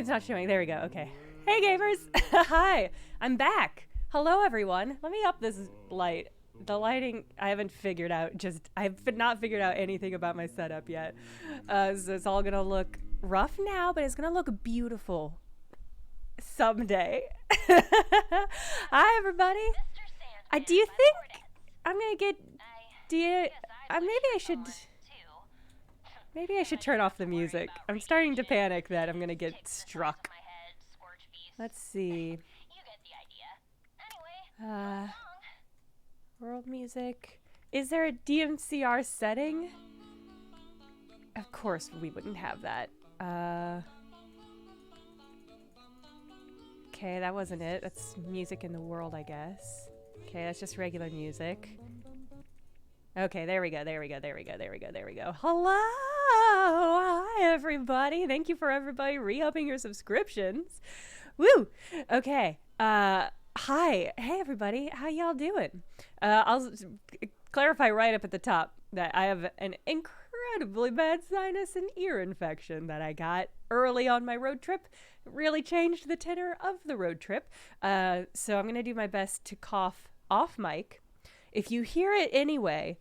It's not showing. There we go. Okay. Hey, gamers. Hi. I'm back. Hello, everyone. Let me up this light. The lighting, I haven't figured out. I've not figured out anything about my setup yet. So it's all going to look rough now, but it's going to look beautiful someday. Hi, everybody. Do you think I'm going to get... Maybe I should turn off the music. I'm starting to panic that I'm gonna get struck. Let's see. World music. Is there a DMCR setting? Of course we wouldn't have that. Okay, that wasn't it. That's music in the world, I guess. Okay, that's just regular music. Okay, there we go. Hello! Hi, everybody. Thank you for everybody re-upping your subscriptions. Woo! Okay. Hi. Hey, everybody. How y'all doing? I'll clarify right up at the top that I have an incredibly bad sinus and ear infection that I got early on my road trip. It really changed the tenor of the road trip. So I'm going to do my best to cough off mic. If you hear it anyway,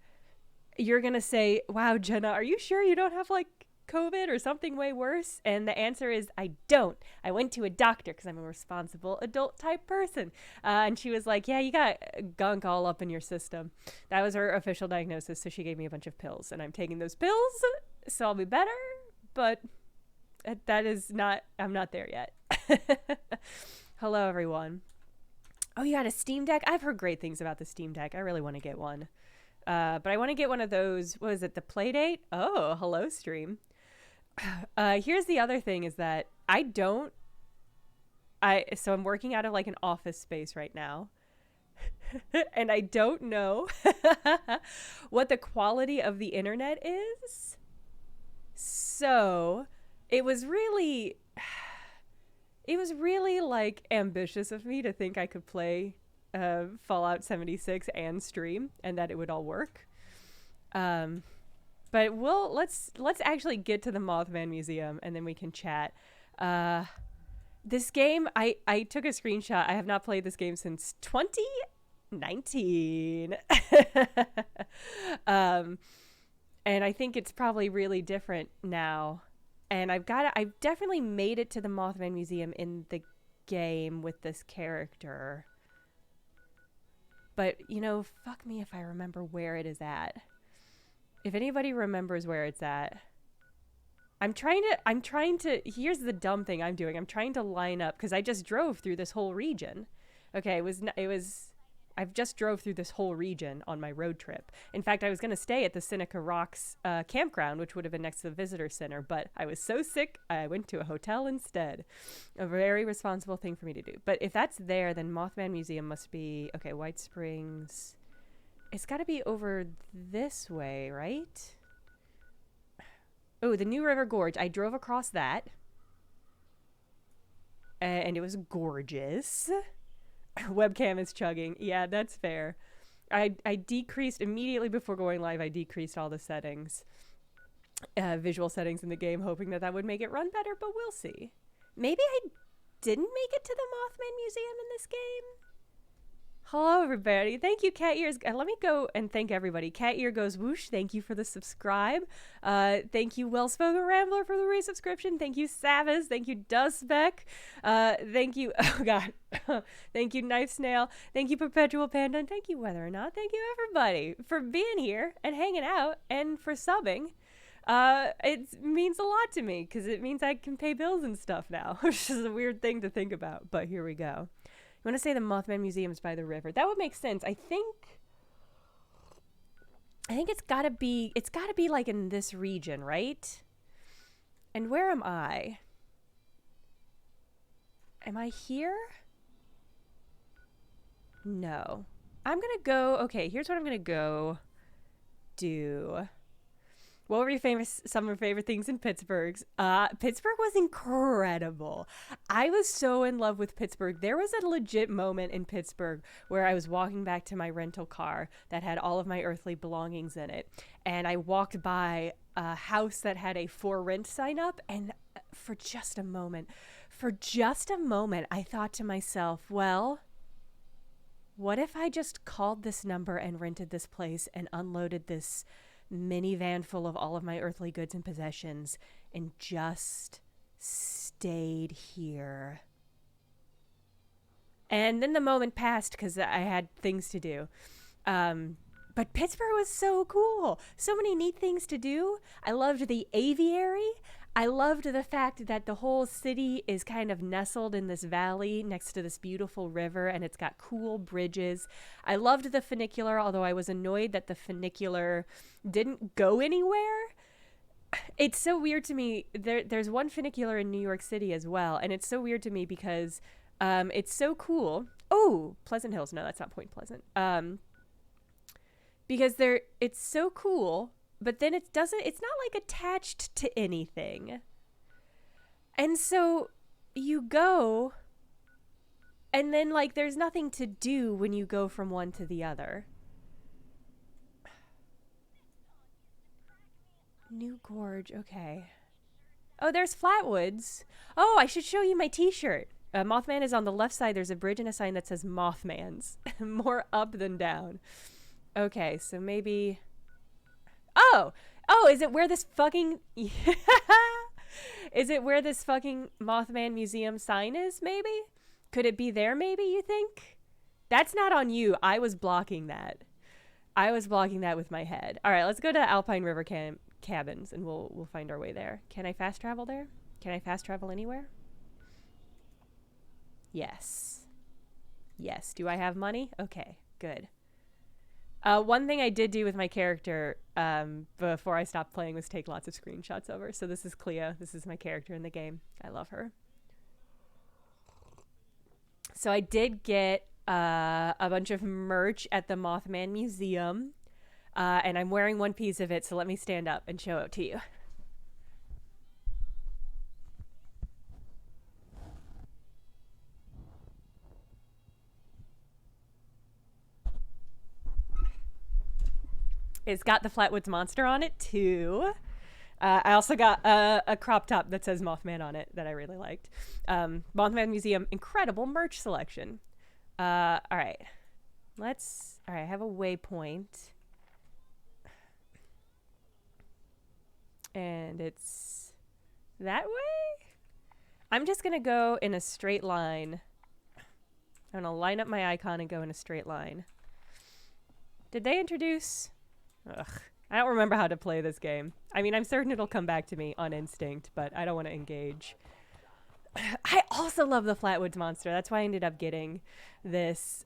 you're going to say, wow, Jenna, are you sure you don't have like COVID or something way worse? And the answer is, I don't. I went to a doctor because I'm a responsible adult type person. And she was like, yeah, you got gunk all up in your system. That was her official diagnosis. So she gave me a bunch of pills and I'm taking those pills. So I'll be better. But that is not, I'm not there yet. Hello, everyone. Oh, you got a Steam Deck? I've heard great things about the Steam Deck. I really want to get one. But I want to get one of those, what is it, the Playdate? Oh, hello, stream. Here's the other thing is that so I'm working out of like an office space right now. And I don't know what the quality of the internet is. So it was really like ambitious of me to think I could play Fallout 76 and stream and that it would all work. But let's actually get to the Mothman Museum and then we can chat. This game, I took a screenshot. I have not played this game since 2019. And I think it's probably really different now. And I've definitely made it to the Mothman Museum in the game with this character. But, you know, fuck me if I remember where it is at. If anybody remembers where it's at. I'm trying to, here's the dumb thing I'm doing. I'm trying to line up, because I just drove through this whole region. Okay, I've just drove through this whole region on my road trip. In fact, I was going to stay at the Seneca Rocks campground, which would have been next to the visitor center, but I was so sick, I went to a hotel instead. A very responsible thing for me to do. But if that's there, then Mothman Museum must be, okay, White Springs. It's got to be over this way, right? Oh, the New River Gorge. I drove across that. And it was gorgeous. Webcam is chugging. Yeah, that's fair. I decreased immediately before going live. I decreased all the settings, visual settings in the game, hoping that would make it run better, but we'll see. Maybe I didn't make it to the Mothman Museum in this game. Hello, everybody. Thank you, Cat Ears. Let me go and thank everybody. Cat Ear goes whoosh. Thank you for the subscribe. Thank you, Well-Spoken Rambler, for the resubscription. Thank you, Savas. Thank you, Dustbeck. Thank you, oh God. Thank you, Knife Snail. Thank you, Perpetual Panda. And thank you, Whether or Not. Thank you, everybody, for being here and hanging out and for subbing. It means a lot to me because it means I can pay bills and stuff now, which is a weird thing to think about. But here we go. You want to say the Mothman Museum is by the river. That would make sense. I think it's gotta be like in this region, right? And where am I? Am I here? No. I'm gonna go, okay, here's what I'm gonna go do. What were some of your favorite things in Pittsburgh? Pittsburgh was incredible. I was so in love with Pittsburgh. There was a legit moment in Pittsburgh where I was walking back to my rental car that had all of my earthly belongings in it. And I walked by a house that had a for rent sign up. And for just a moment, For just a moment, I thought to myself, well, what if I just called this number and rented this place and unloaded this minivan full of all of my earthly goods and possessions and just stayed here? And then the moment passed because I had things to do. But Pittsburgh was so cool. So many neat things to do. I loved the aviary. I loved the fact that the whole city is kind of nestled in this valley next to this beautiful river, and it's got cool bridges. I loved the funicular, although I was annoyed that the funicular didn't go anywhere. It's so weird to me. There's one funicular in New York City as well, and it's so weird to me because it's so cool. Oh, Pleasant Hills. No, that's not Point Pleasant. Because it's so cool, but then it's not like attached to anything. And so you go, and then like there's nothing to do when you go from one to the other. New Gorge, okay. Oh, there's Flatwoods. Oh, I should show you my t-shirt. Mothman is on the left side. There's a bridge and a sign that says Mothman's. More up than down. Okay, so maybe... Oh, is it where this fucking... Is it where this fucking Mothman Museum sign is, maybe? Could it be there, maybe, you think? That's not on you. I was blocking that. I was blocking that with my head. All right, let's go to Alpine River Cabins, and we'll find our way there. Can I fast travel there? Can I fast travel anywhere? Yes. Yes. Do I have money? Okay, good. One thing I did do with my character before I stopped playing was take lots of screenshots of her. So this is Cleo. This is my character in the game. I love her. So I did get a bunch of merch at the Mothman Museum. And I'm wearing one piece of it, so let me stand up and show it to you. It's got the Flatwoods Monster on it, too. I also got a crop top that says Mothman on it that I really liked. Mothman Museum, incredible merch selection. All right. All right, I have a waypoint. And it's that way? I'm just going to go in a straight line. I'm going to line up my icon and go in a straight line. Did they introduce... Ugh. I don't remember how to play this game. I mean, I'm certain it'll come back to me on instinct, but I don't want to engage. I also love the Flatwoods Monster. That's why I ended up getting this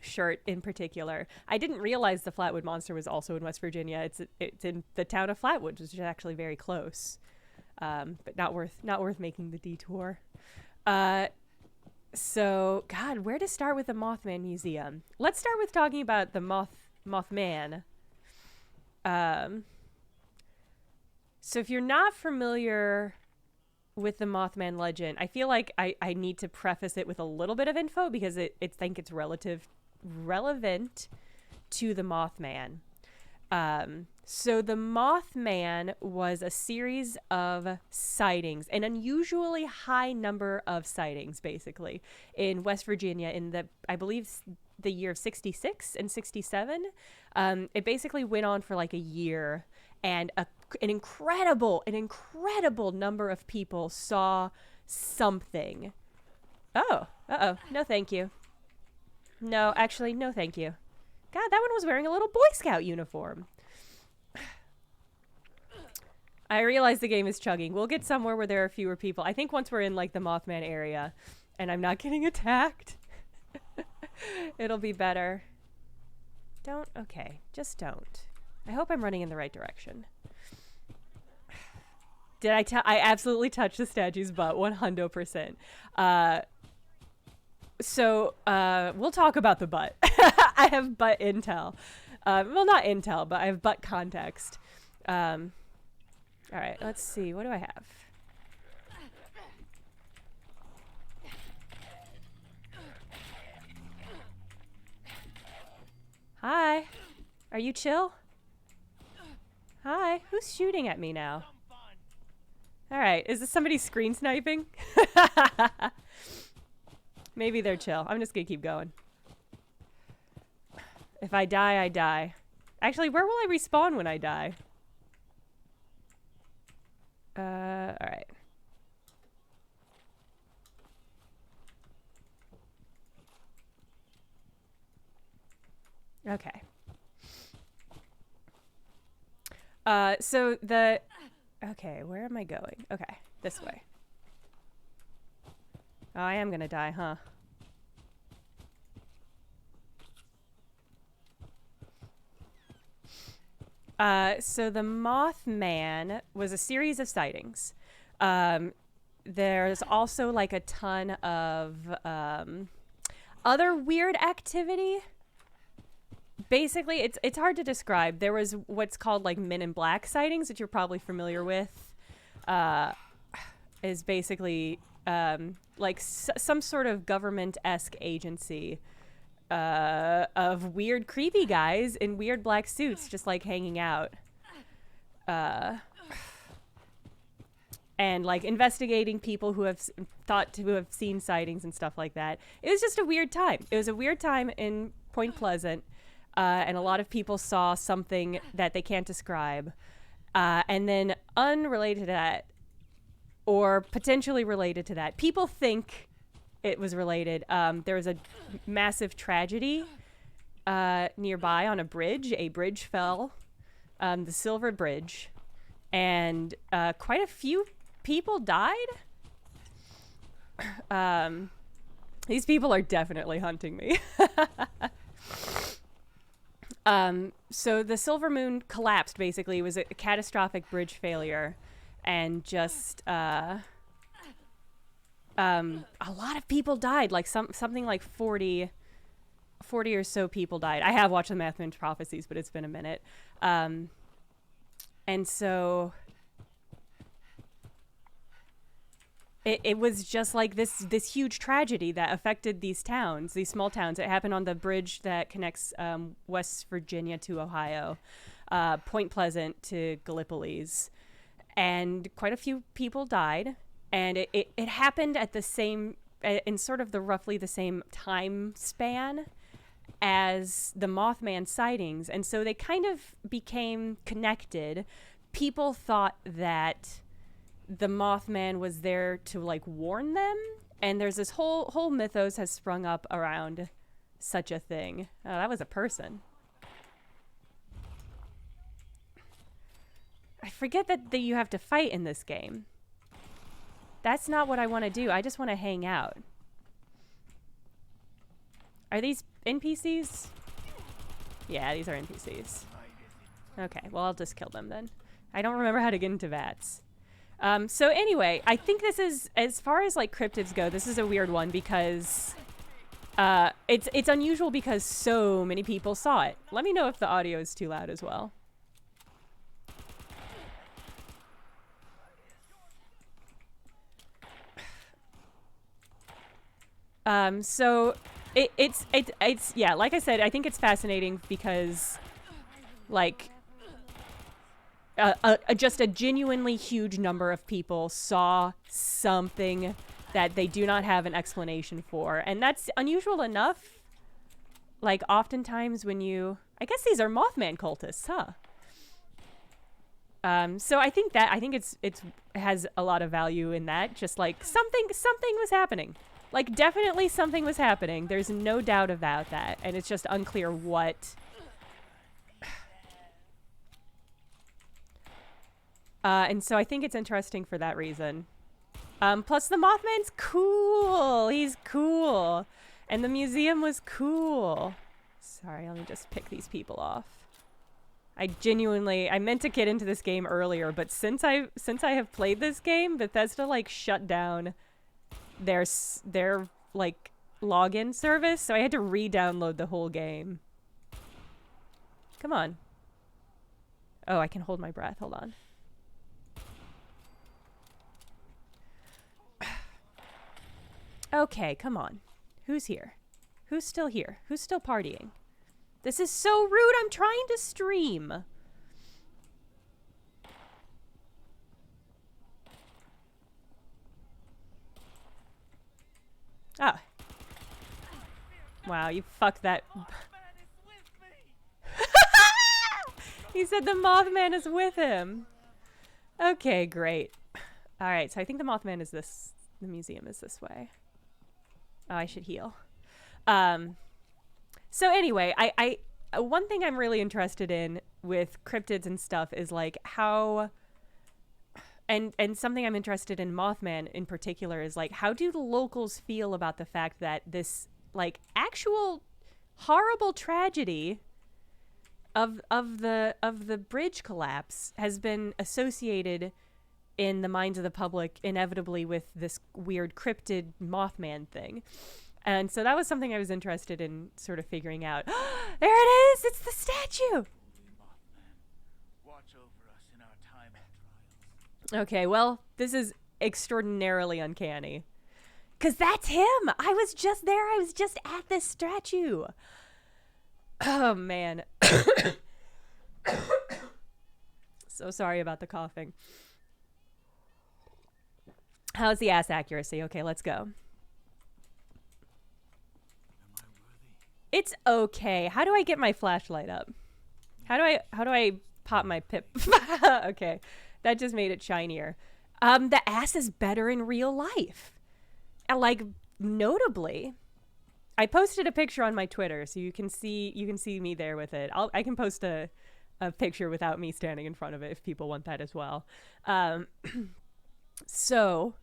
shirt in particular. I didn't realize the Flatwood Monster was also in West Virginia. It's in the town of Flatwoods, which is actually very close, but not worth making the detour. So, God, where to start with the Mothman Museum? Let's start with talking about the Mothman. So if you're not familiar with the Mothman legend, I feel like I need to preface it with a little bit of info because I think it's relevant to the Mothman. So the Mothman was a series of sightings, an unusually high number of sightings, basically, in West Virginia in I believe, the year of 66 and 67. It basically went on for like a year, and an incredible number of people saw something. Oh, no thank you. No, actually, no thank you. God, that one was wearing a little Boy Scout uniform. I realize the game is chugging. We'll get somewhere where there are fewer people. I think once we're in like the Mothman area and I'm not getting attacked, it'll be better. Just don't. I hope I'm running in the right direction. Did I absolutely touched the statue's butt, 100%. So we'll talk about the butt. I have butt intel. Well, not intel, but I have butt context. All right, let's see. What do I have? Hi. Are you chill? Hi. Who's shooting at me now? All right, is this somebody screen sniping? Maybe they're chill. I'm just gonna keep going. If I die, I die. Actually, where will I respawn when I die? All right. Okay. So the... Okay, where am I going? Okay, this way. Oh, I am gonna die, huh? So the Mothman was a series of sightings. There's also like a ton of other weird activity. Basically, it's hard to describe. There was what's called like Men in Black sightings, which you're probably familiar with. Is basically like some sort of government-esque agency of weird, creepy guys in weird black suits just like hanging out. And like investigating people who have thought to have seen sightings and stuff like that. It was just a weird time. It was a weird time in Point Pleasant. And a lot of people saw something that they can't describe. And then unrelated to that, or potentially related to that, people think it was related. There was a massive tragedy nearby on a bridge. A bridge fell, the Silver Bridge, and quite a few people died. These people are definitely hunting me. So the Silver Moon collapsed, basically. It was a catastrophic bridge failure. And just, a lot of people died. Like something like 40 or so people died. I have watched the Mothman Prophecies, but it's been a minute. And so it was just like this huge tragedy that affected these towns, these small towns. It happened on the bridge that connects West Virginia to Ohio, Point Pleasant to Gallipolis, and quite a few people died. And it happened at the same, in sort of the roughly the same time span as the Mothman sightings, and so they kind of became connected. People thought that the Mothman was there to like warn them, and there's this whole mythos has sprung up around such a thing. Oh, that was a person. I forget that you have to fight in this game. That's not what I want to do. I just want to hang out. Are these NPCs? Yeah, these are NPCs. Okay, well, I'll just kill them then. I don't remember how to get into VATS. So anyway, I think this is, as far as like cryptids go, this is a weird one because it's unusual because so many people saw it. Let me know if the audio is too loud as well. So it's yeah, like I said, I think it's fascinating because like just a genuinely huge number of people saw something that they do not have an explanation for, and that's unusual enough. Like oftentimes when I guess these are Mothman cultists, huh? So I think it has a lot of value in that. Just like something was happening. Like definitely something was happening. There's no doubt about that, and it's just unclear what. And so I think it's interesting for that reason. Plus the Mothman's cool. He's cool. And the museum was cool. Sorry, let me just pick these people off. I meant to get into this game earlier, but since I have played this game, Bethesda like shut down their like login service, so I had to re-download the whole game. Come on. Oh, I can hold my breath. Hold on. Okay, come on. Who's here? Who's still here? Who's still partying? This is so rude. I'm trying to stream. Oh. Wow, you fucked that. He said the Mothman is with him. Okay, great. All right, so I think the Mothman is this. The museum is this way. Oh, I should heal. So anyway, I one thing I'm really interested in with cryptids and stuff is like how, and something I'm interested in Mothman in particular is like, how do the locals feel about the fact that this like actual horrible tragedy of the bridge collapse has been associated in the minds of the public inevitably with this weird cryptid Mothman thing. And so that was something I was interested in sort of figuring out. There it is! It's the statue! Okay, well, this is extraordinarily uncanny. Because that's him! I was just there. I was just at this statue. Oh, man. So sorry about the coughing. How's the ass accuracy? Okay, let's go. It's okay. How do I get my flashlight up? How do I pop my pip? Okay. That just made it shinier. The ass is better in real life. Like, notably. I posted a picture on my Twitter, so you can see me there with it. I can post a picture without me standing in front of it if people want that as well. So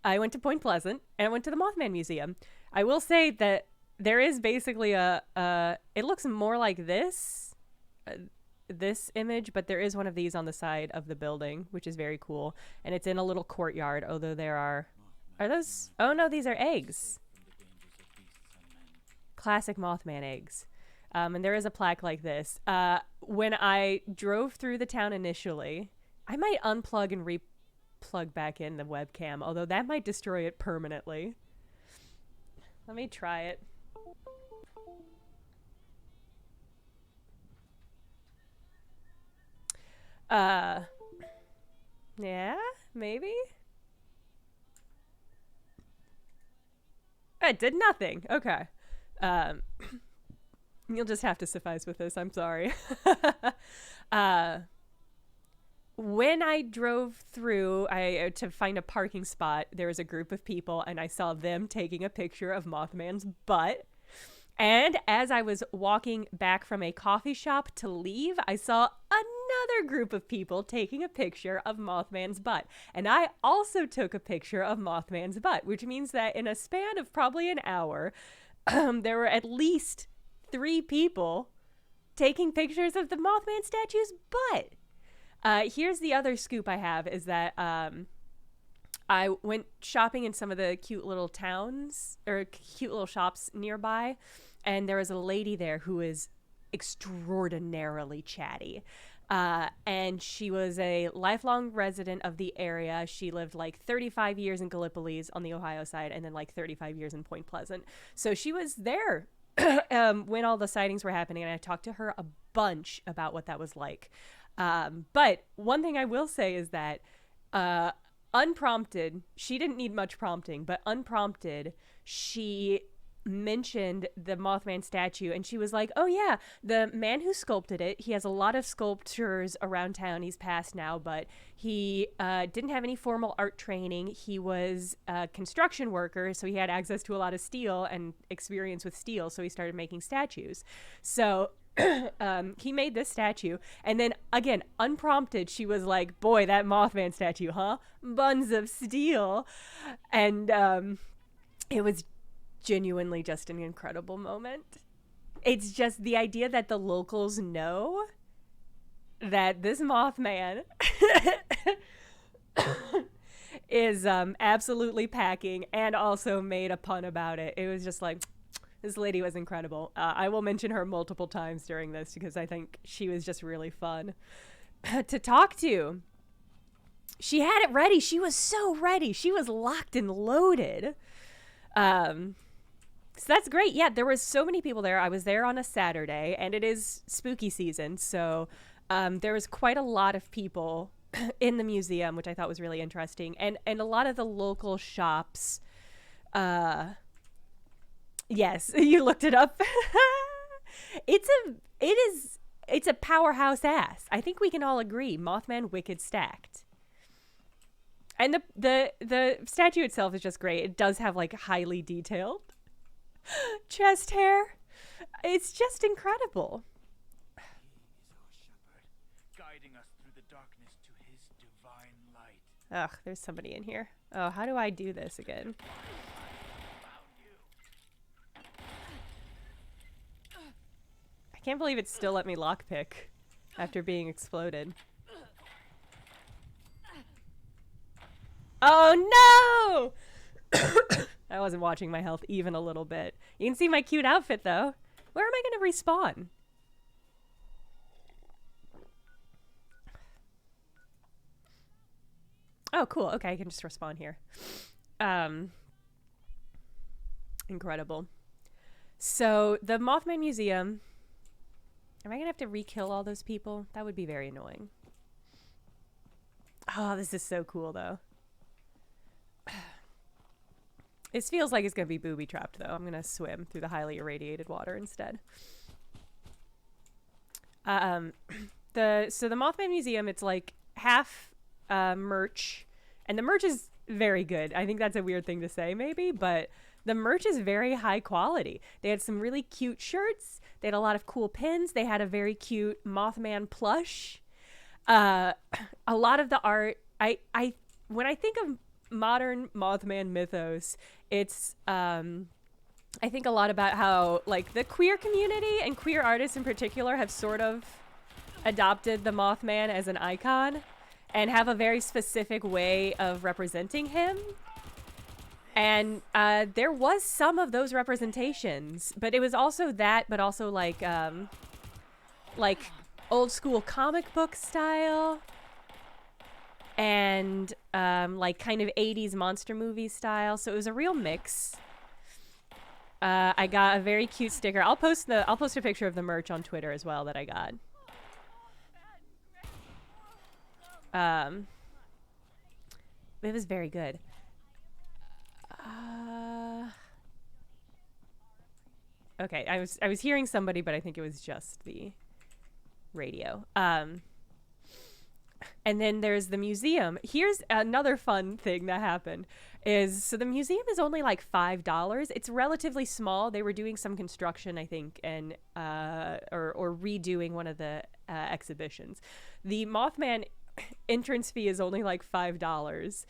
I went to Point Pleasant and I went to the Mothman Museum. I will say that there is basically it looks more like this image, but there is one of these on the side of the building, which is very cool. And it's in a little courtyard, although there are those, oh no, these are eggs. Classic Mothman eggs. And there is a plaque like this. When I drove through the town initially, I might unplug and replug back in the webcam, although that might destroy it permanently. Let me try it. Yeah, maybe? It did nothing. Okay. You'll just have to suffice with this. I'm sorry. When I drove through to find a parking spot, there was a group of people, and I saw them taking a picture of Mothman's butt. And as I was walking back from a coffee shop to leave, I saw another group of people taking a picture of Mothman's butt. And I also took a picture of Mothman's butt, which means that in a span of probably an hour, there were at least 3 people taking pictures of the Mothman statue's butt. Here's the other scoop I have is that I went shopping in some of the cute little towns or cute little shops nearby, and there was a lady there who is extraordinarily chatty. And she was a lifelong resident of the area. She lived like 35 years in Gallipolis on the Ohio side and then like 35 years in Point Pleasant. So she was there when all the sightings were happening, and I talked to her a bunch about what that was like. But one thing I will say is that unprompted, she didn't need much prompting, but unprompted, she mentioned the Mothman statue, and she was like, oh yeah, the man who sculpted it, he has a lot of sculptures around town. He's passed now, but he didn't have any formal art training. He was a construction worker, so he had access to a lot of steel and experience with steel, so he started making statues. So he made this statue, and then again, unprompted, she was like, boy, that Mothman statue, huh? Buns of steel. And it was genuinely just an incredible moment. It's just the idea that the locals know that this Mothman is absolutely packing, and also made a pun about it. It was just like, this lady was incredible. I will mention her multiple times during this because I think she was just really fun to talk to. She had it ready. She was so ready. She was locked and loaded. So that's great. Yeah, there was so many people there. I was there on a Saturday, and it is spooky season. So there was quite a lot of people in the museum, which I thought was really interesting. And a lot of the local shops Yes, you looked it up. it's a it is it's a powerhouse ass. I think we can all agree. Mothman wicked stacked. And the statue itself is just great. It does have like highly detailed chest hair. It's just incredible. He is our shepherd, guiding us through the darkness to his divine light. Ugh, there's somebody in here. Oh, how do I do this again? I can't believe it still let me lockpick after being exploded. Oh no! I wasn't watching my health even a little bit. You can see my cute outfit though. Where am I gonna respawn? Oh, cool. Okay, I can just respawn here. Incredible. So, the Mothman Museum. Am I gonna have to re-kill all those people? That would be very annoying. Oh, this is so cool though. This feels like it's gonna be booby-trapped though. I'm gonna swim through the highly irradiated water instead. So the Mothman Museum, it's like half merch, and the merch is very good. I think that's a weird thing to say maybe, but the merch is very high quality. They had some really cute shirts. They had a lot of cool pins. They had a very cute Mothman plush. A lot of the art, when I think of modern Mothman mythos, it's I think a lot about how like the queer community and queer artists in particular have sort of adopted the Mothman as an icon and have a very specific way of representing him. And there was some of those representations, but it was also that, but also like old school comic book style and like kind of 80s monster movie style. So it was a real mix. I got a very cute sticker. I'll post a picture of the merch on Twitter as well that I got. It was very good. Okay, I was hearing somebody, but I think it was just the radio. And then there's the museum. Here's another fun thing that happened. So the museum is only like $5. It's relatively small. They were doing some construction, I think, and or redoing one of the exhibitions. The Mothman entrance fee is only like $5.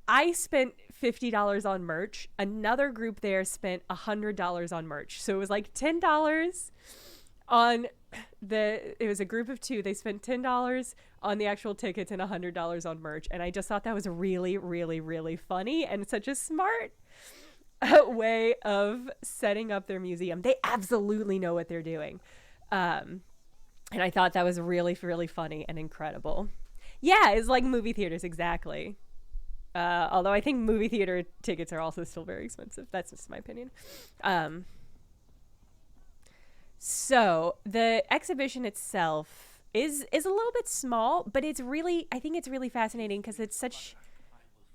I spent $50 on merch. Another group there spent $100 on merch. So it was like $10 on it was a group of two. They spent $10 on the actual tickets and $100 on merch. And I just thought that was really, really, really funny and such a smart way of setting up their museum. They absolutely know what they're doing. And I thought that was really, really funny and incredible. Yeah, it's like movie theaters, exactly. Although I think movie theater tickets are also still very expensive. That's just my opinion. So the exhibition itself is a little bit small, but I think it's really fascinating because it's such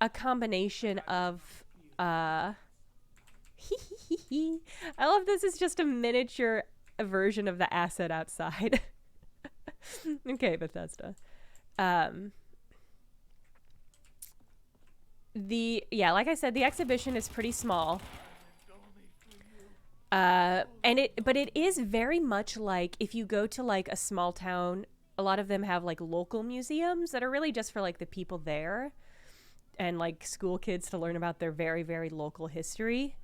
a combination of, I love this is just a miniature version of the asset outside. Okay, Bethesda. Like I said, the exhibition is pretty small. But it is very much like if you go to like a small town, a lot of them have like local museums that are really just for like the people there and like school kids to learn about their very, very local history.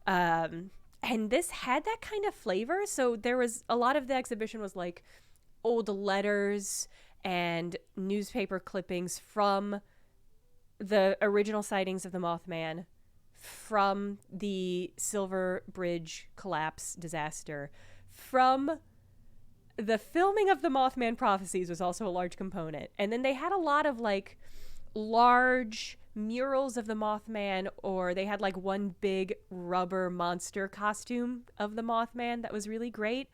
And this had that kind of flavor. So there was a lot of the exhibition was like old letters and newspaper clippings from the original sightings of the Mothman, from the Silver Bridge collapse disaster, from the filming of the Mothman prophecies was also a large component. And then they had a lot of like large murals of the Mothman, or they had like one big rubber monster costume of the Mothman that was really great.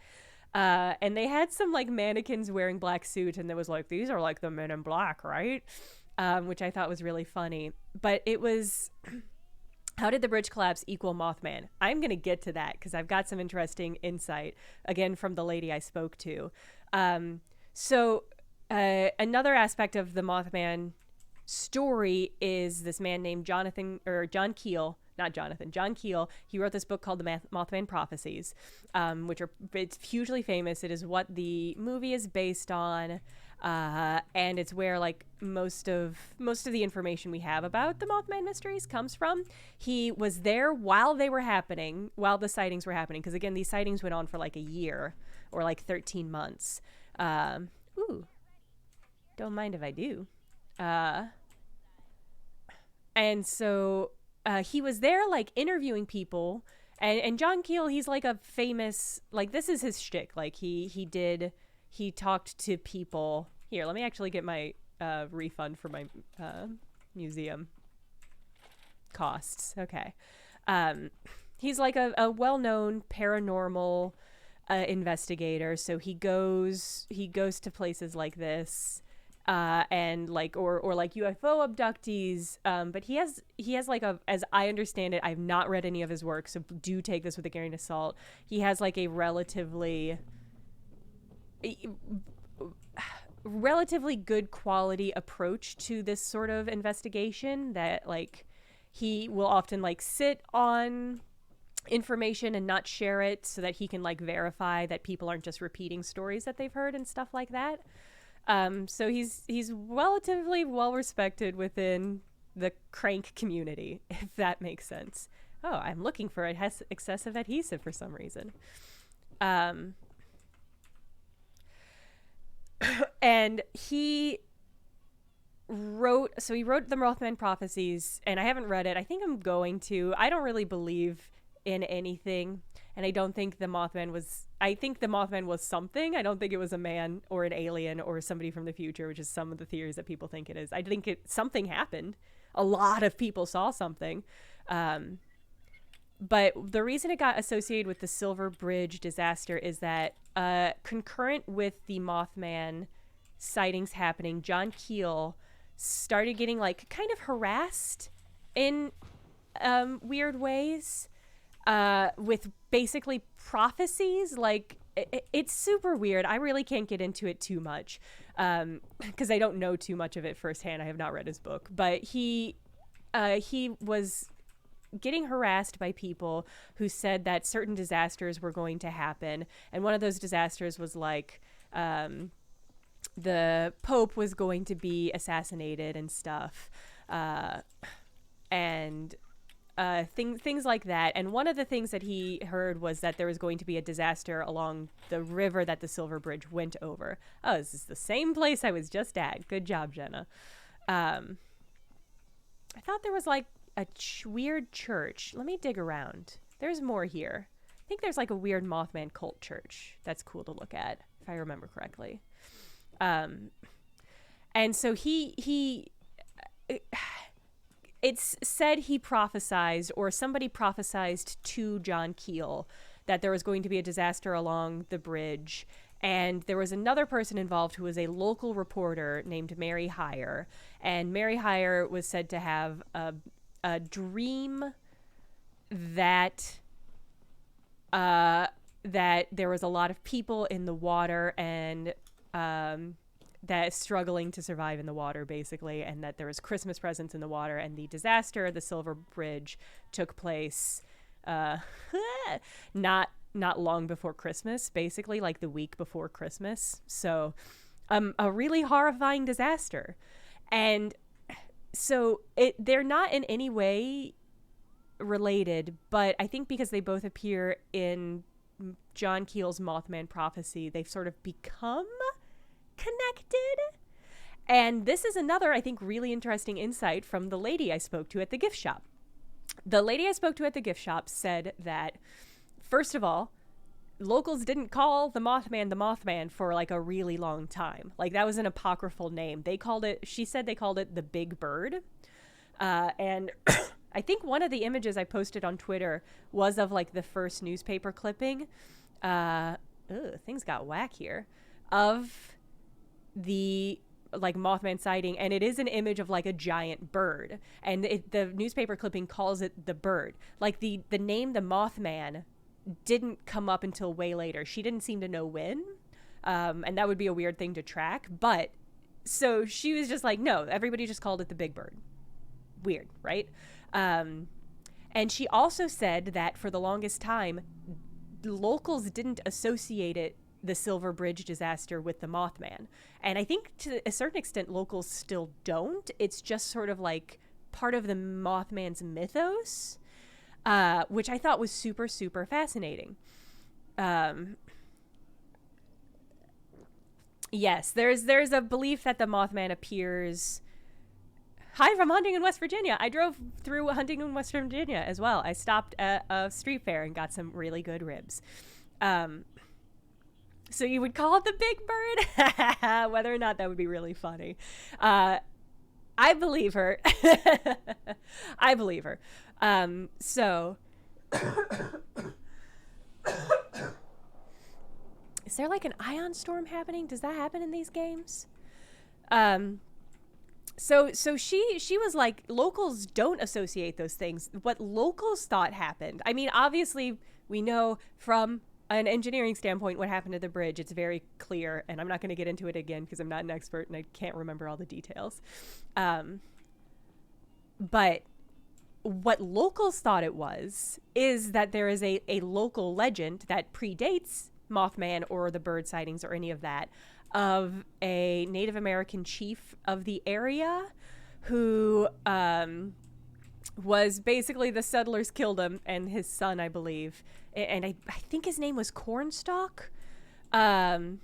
And they had some like mannequins wearing black suits, and there was like, these are like the men in black, right? Which I thought was really funny. But it was How did the bridge collapse equal Mothman? I'm going to get to that because I've got some interesting insight, again, from the lady I spoke to. So another aspect of the Mothman story is this man named John Keel. Not Jonathan, John Keel. He wrote this book called The Mothman Prophecies, it's hugely famous. It is what the movie is based on. And it's where like most of the information we have about the Mothman mysteries comes from. He was there while the sightings were happening, because again, these sightings went on for like a year or like 13 months. Ooh, don't mind if I do. And so he was there like interviewing people, and John Keel, he's like a famous, like this is his shtick. Like he talked to people. Here, let me actually get my refund for my museum costs. Okay. He's like a well-known paranormal investigator. So he goes to places like this, and like or like UFO abductees. But he has like as I understand it, I've not read any of his work, so do take this with a grain of salt. He has like a relatively good quality approach to this sort of investigation, that like he will often like sit on information and not share it so that he can like verify that people aren't just repeating stories that they've heard and stuff like that. So he's relatively well respected within the crank community, if that makes sense. Oh, I'm looking for excessive adhesive for some reason. And he wrote the Mothman Prophecies, and I haven't read it. I think I'm going to. I don't really believe in anything, and I don't think the Mothman was... I think the Mothman was something. I don't think it was a man or an alien or somebody from the future, which is some of the theories that people think it is. I think something happened. A lot of people saw something. But the reason it got associated with the Silver Bridge disaster is that concurrent with the Mothman sightings happening, John Keel started getting like kind of harassed in weird ways with basically prophecies. Like it's super weird. I really can't get into it too much because I don't know too much of it firsthand. I have not read his book, but he was getting harassed by people who said that certain disasters were going to happen. And one of those disasters was like the Pope was going to be assassinated and stuff. And things like that. And one of the things that he heard was that there was going to be a disaster along the river that the Silver Bridge went over. Oh, this is the same place I was just at. Good job, Jenna. I thought there was like a weird church. Let me dig around. There's more here. I think there's like a weird Mothman cult church that's cool to look at, if I remember correctly. And so it's said he prophesized, or somebody prophesized to John Keel, that there was going to be a disaster along the bridge. And there was another person involved who was a local reporter named Mary Heyer. And Mary Heyer was said to have a dream that there was a lot of people in the water and that struggling to survive in the water, basically, and that there was Christmas presents in the water, and the disaster, the Silver Bridge, took place not long before Christmas, basically like the week before Christmas. So a really horrifying disaster. And so they're not in any way related, but I think because they both appear in John Keel's Mothman Prophecy, they've sort of become connected. And this is another, I think, really interesting insight from the lady I spoke to at the gift shop. The lady I spoke to at the gift shop said that, first of all, locals didn't call the Mothman for like a really long time. Like that was an apocryphal name. She said they called it the Big Bird. And I think one of the images I posted on Twitter was of like the first newspaper clipping. Things got whack here. Of the like Mothman sighting, and it is an image of like a giant bird, and the newspaper clipping calls it the bird. Like the name the Mothman didn't come up until way later. She didn't seem to know when, and that would be a weird thing to track. But so she was just like, no, everybody just called it the big bird. Weird, right? And she also said that for the longest time, locals didn't associate the Silver Bridge disaster with the Mothman. And I think to a certain extent, locals still don't. It's just sort of like part of the Mothman's mythos, which I thought was super, super fascinating. Yes, there's a belief that the Mothman appears. Hi from Huntington, West Virginia. I drove through Huntington, West Virginia as well. I stopped at a street fair and got some really good ribs. So you would call it the big bird? Whether or not that would be really funny. I believe her. I believe her. So is there like an ion storm happening? Does that happen in these games? So she was like, locals don't associate those things. What locals thought happened. I mean, obviously we know from an engineering standpoint what happened to the bridge. It's very clear, and I'm not going to get into it again because I'm not an expert and I can't remember all the details. But what locals thought it was is that there is a local legend that predates Mothman or the bird sightings or any of that, of a Native American chief of the area who was basically, the settlers killed him and his son, I believe. And I think his name was Cornstalk. That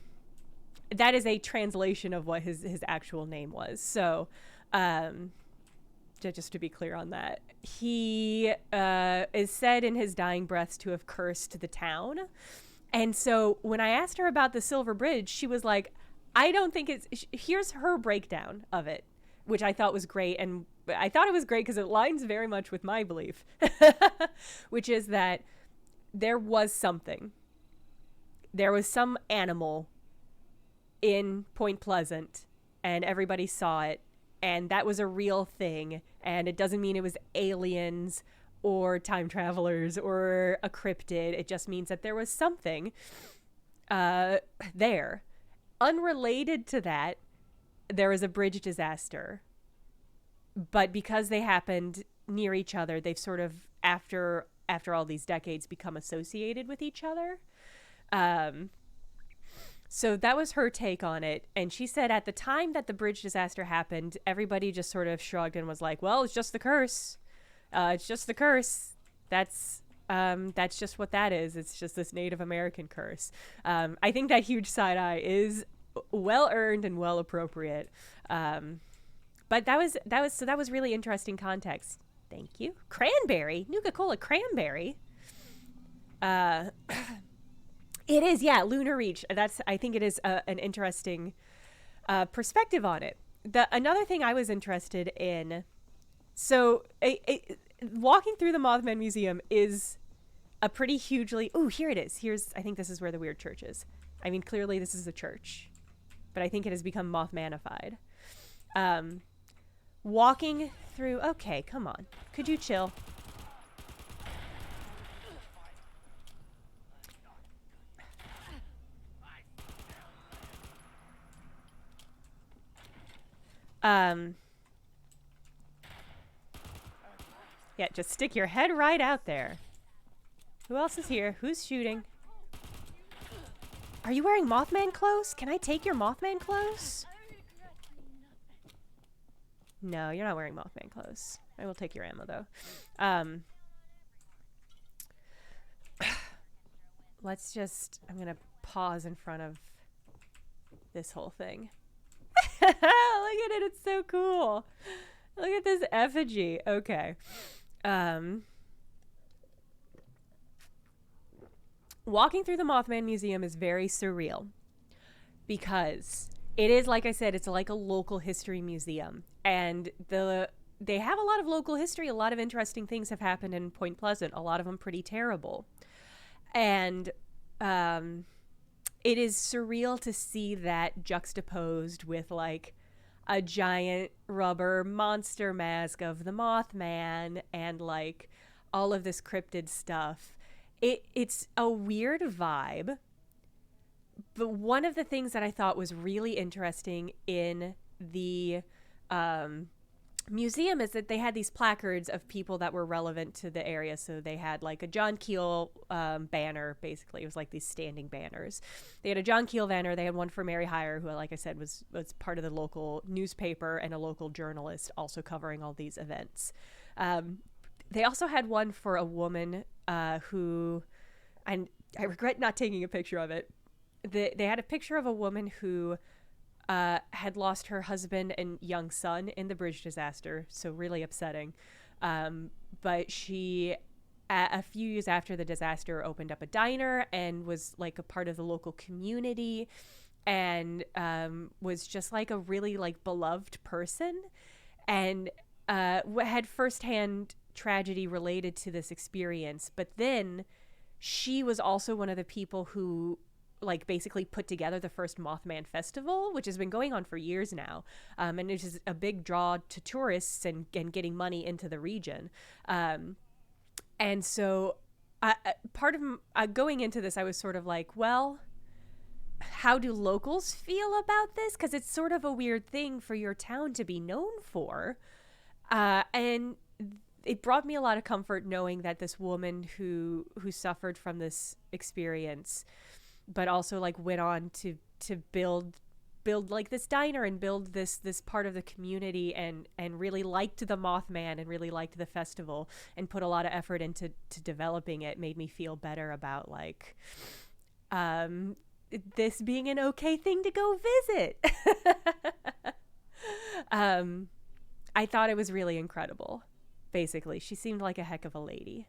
is a translation of what his actual name was. So just to be clear on that, he is said in his dying breaths to have cursed the town. And so when I asked her about the Silver Bridge, she was like, I don't think it's... Here's her breakdown of it, which I thought was great. And I thought it was great because it lines very much with my belief, which is that there was something. There was some animal in Point Pleasant, and everybody saw it, and that was a real thing. And it doesn't mean it was aliens or time travelers or a cryptid. It just means that there was something there. Unrelated to that, there was a bridge disaster. But because they happened near each other, they've sort of, after all these decades, become associated with each other. So that was her take on it. And she said at the time that the bridge disaster happened, everybody just sort of shrugged and was like, well, it's just the curse. It's just the curse. That's just what that is. It's just this Native American curse. I think that huge side eye is well earned and well appropriate. But that was really interesting context. Thank you. Cranberry, Nuka-Cola cranberry. It is, yeah, Lunar Reach. I think it is an interesting perspective on it. Another thing I was interested in. So walking through the Mothman Museum is a pretty hugely... Oh, here it is. I think this is where the weird church is. I mean, clearly this is a church, but I think it has become Mothmanified. Walking through... Okay, come on. Could you chill? Yeah, just stick your head right out there. Who else is here? Who's shooting? Are you wearing Mothman clothes? Can I take your Mothman clothes? No, you're not wearing Mothman clothes. I will take your ammo, though. Let's just... I'm going to pause in front of this whole thing. Look at it. It's so cool. Look at this effigy. Okay. Walking through the Mothman Museum is very surreal because it is, like I said, it's like a local history museum, and they have a lot of local history. A lot of interesting things have happened in Point Pleasant, a lot of them pretty terrible. And it is surreal to see that juxtaposed with like a giant rubber monster mask of the Mothman and like all of this cryptid stuff. It's a weird vibe. But one of the things that I thought was really interesting in the museum is that they had these placards of people that were relevant to the area. So they had like a John Keel banner, basically. It was like these standing banners. They had a John Keel banner. They had one for Mary Hire, who, like I said, was part of the local newspaper and a local journalist also covering all these events. They also had one for a woman who, and I regret not taking a picture of it. They had a picture of a woman who had lost her husband and young son in the bridge disaster, so really upsetting. But she, a few years after the disaster, opened up a diner and was like a part of the local community, and was just like a really like beloved person, and had firsthand tragedy related to this experience. But then she was also one of the people who like basically put together the first Mothman Festival, which has been going on for years now. And it is a big draw to tourists and getting money into the region. And so part of going into this, I was sort of like, well, how do locals feel about this? Because it's sort of a weird thing for your town to be known for. And it brought me a lot of comfort knowing that this woman who suffered from this experience, but also like went on to build like this diner and build this part of the community, and really liked the Mothman and really liked the festival and put a lot of effort into developing it, made me feel better about like this being an okay thing to go visit. I thought it was really incredible. Basically, she seemed like a heck of a lady.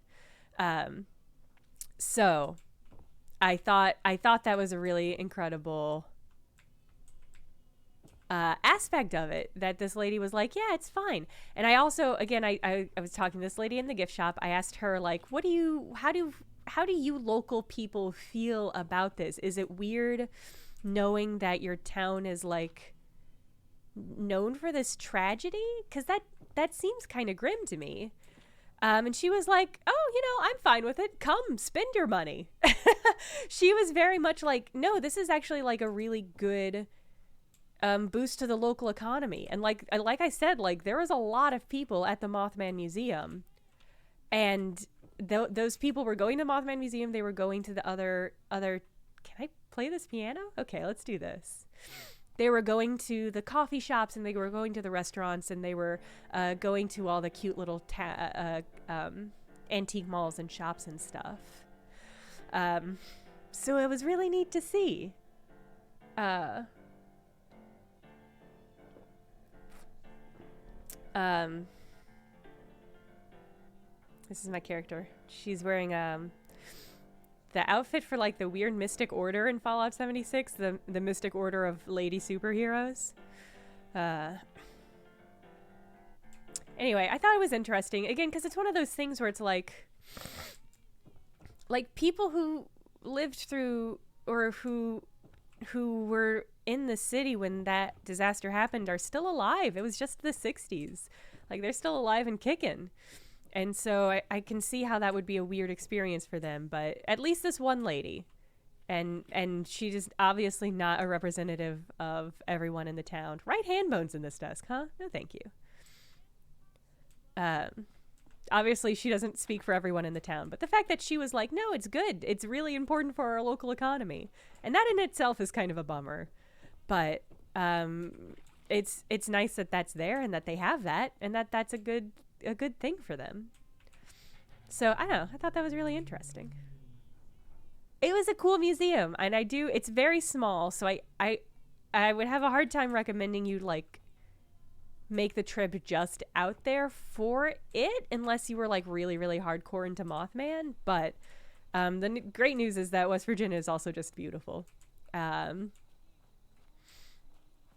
So I thought that was a really incredible aspect of it, that this lady was like, yeah, it's fine. And I also, again, I was talking to this lady in the gift shop. I asked her like, how do you local people feel about this? Is it weird knowing that your town is like known for this tragedy? Because that seems kind of grim to me. And she was like, oh, I'm fine with it. Come, spend your money. She was very much like, no, this is actually like a really good boost to the local economy. And like I said, like there was a lot of people at the Mothman Museum, and those people were going to Mothman Museum. They were going to the other. Can I play this piano? Okay, let's do this. They were going to the coffee shops, and they were going to the restaurants, and they were going to all the cute little antique malls and shops and stuff. So it was really neat to see. This is my character. She's wearing the outfit for like the weird Mystic Order in Fallout 76, the Mystic Order of Lady Superheroes. Anyway, I thought it was interesting, again, because it's one of those things where it's like people who lived through, or who were in the city when that disaster happened are still alive. It was just the 60s. Like, they're still alive and kicking. And so I can see how that would be a weird experience for them. But at least this one lady, and she just obviously not a representative of everyone in the town. Right hand bones in this desk, huh? No, thank you. Obviously she doesn't speak for everyone in the town, but the fact that she was like, no, it's good. It's really important for our local economy. And that in itself is kind of a bummer. But it's nice that that's there and that they have that, and that's a good thing for them. So I don't know, I thought that was really interesting. It was a cool museum, and it's very small, so I would have a hard time recommending you like make the trip just out there for it, unless you were like really, really hardcore into Mothman. But the great news is that West Virginia is also just beautiful.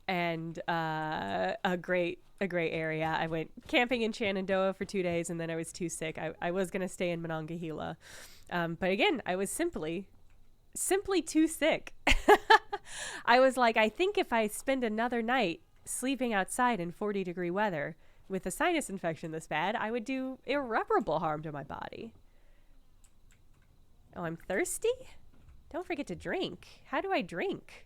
And a great area. I went camping in Shenandoah for 2 days, and then I was too sick. I was going to stay in Monongahela. But again, I was simply too sick. I was like, I think if I spend another night sleeping outside in 40-degree weather with a sinus infection this bad, I would do irreparable harm to my body. Oh, I'm thirsty? Don't forget to drink. How do I drink?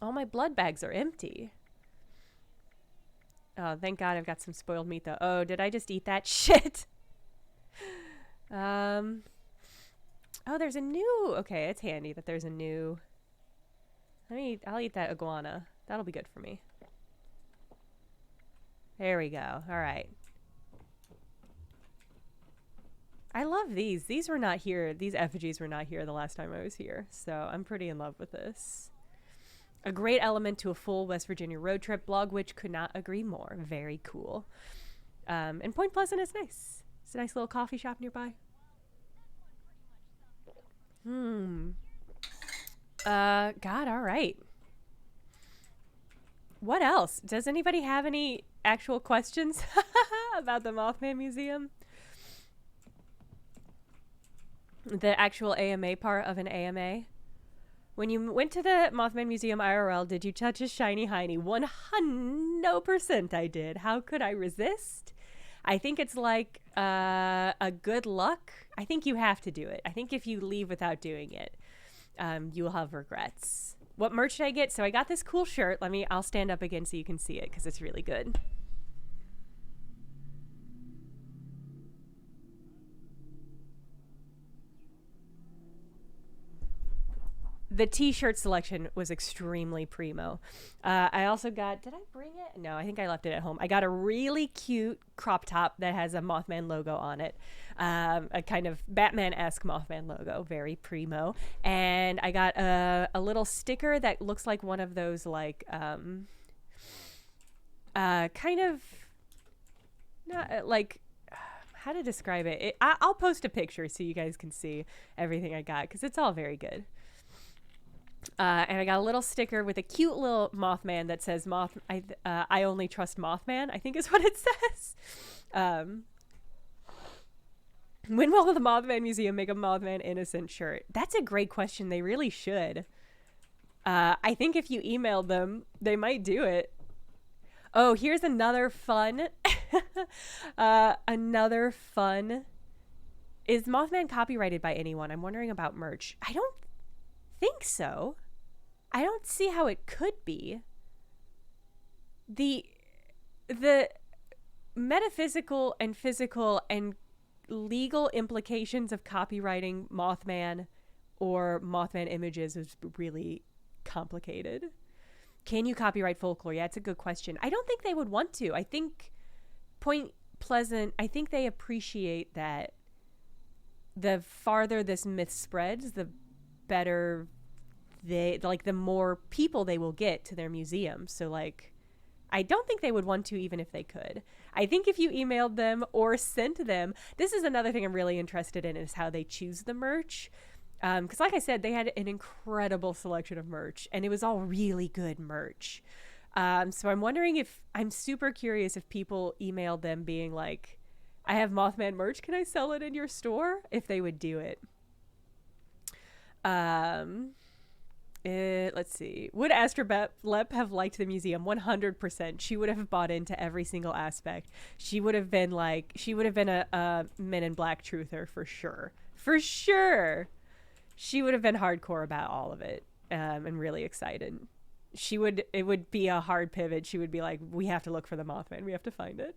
All my blood bags are empty. Oh, thank God I've got some spoiled meat, though. Oh, did I just eat that shit? Oh, there's a new... Okay, it's handy that there's a new... I'll eat that iguana. That'll be good for me. There we go. All right. I love these. These were not here. These effigies were not here the last time I was here. So I'm pretty in love with this. A great element to a full West Virginia road trip. Blog Witch could not agree more. Very cool. And Point Pleasant is nice. It's a nice little coffee shop nearby. God, all right. What else? Does anybody have any actual questions about the Mothman Museum? The actual AMA part of an AMA? When you went to the Mothman Museum IRL, did you touch a shiny hiney? 100% I did. How could I resist? I think it's like a good luck. I think you have to do it. I think if you leave without doing it, you will have regrets. What merch did I get? So I got this cool shirt. I'll stand up again so you can see it because it's really good. The t-shirt selection was extremely primo. I also got, did I bring it? No, I think I left it at home. I got a really cute crop top that has a Mothman logo on it. A kind of Batman-esque Mothman logo, very primo. And I got a little sticker that looks like one of those like, kind of, not like, how to describe it? I'll post a picture so you guys can see everything I got because it's all very good. And I got a little sticker with a cute little Mothman that says I only trust Mothman, I think is what it says. When will the Mothman Museum make a Mothman innocent shirt? That's a great question. They really should. I think if you emailed them, they might do it. Oh, here's another fun. Another fun. Is Mothman copyrighted by anyone? I'm wondering about merch. I don't think so. I don't see how it could be. The metaphysical and physical and legal implications of copyrighting Mothman or Mothman images is really complicated. Can you copyright folklore? Yeah, it's a good question. I don't think they would want to. I think Point Pleasant, I think they appreciate that the farther this myth spreads, the better the more people they will get to their museum. So like, I don't think they would want to even if they could. I think if you emailed them or sent them, this is another thing I'm really interested in is how they choose the merch. Because like I said, they had an incredible selection of merch and it was all really good merch. So I'm super curious if people emailed them being like, I have Mothman merch, can I sell it in your store? If they would do it. Let's see. Would Astrolep have liked the museum? 100%. She would have bought into every single aspect. She would have been a Men in Black truther for sure. For sure. She would have been hardcore about all of it, and really excited. It would be a hard pivot. She would be like, we have to look for the Mothman. We have to find it.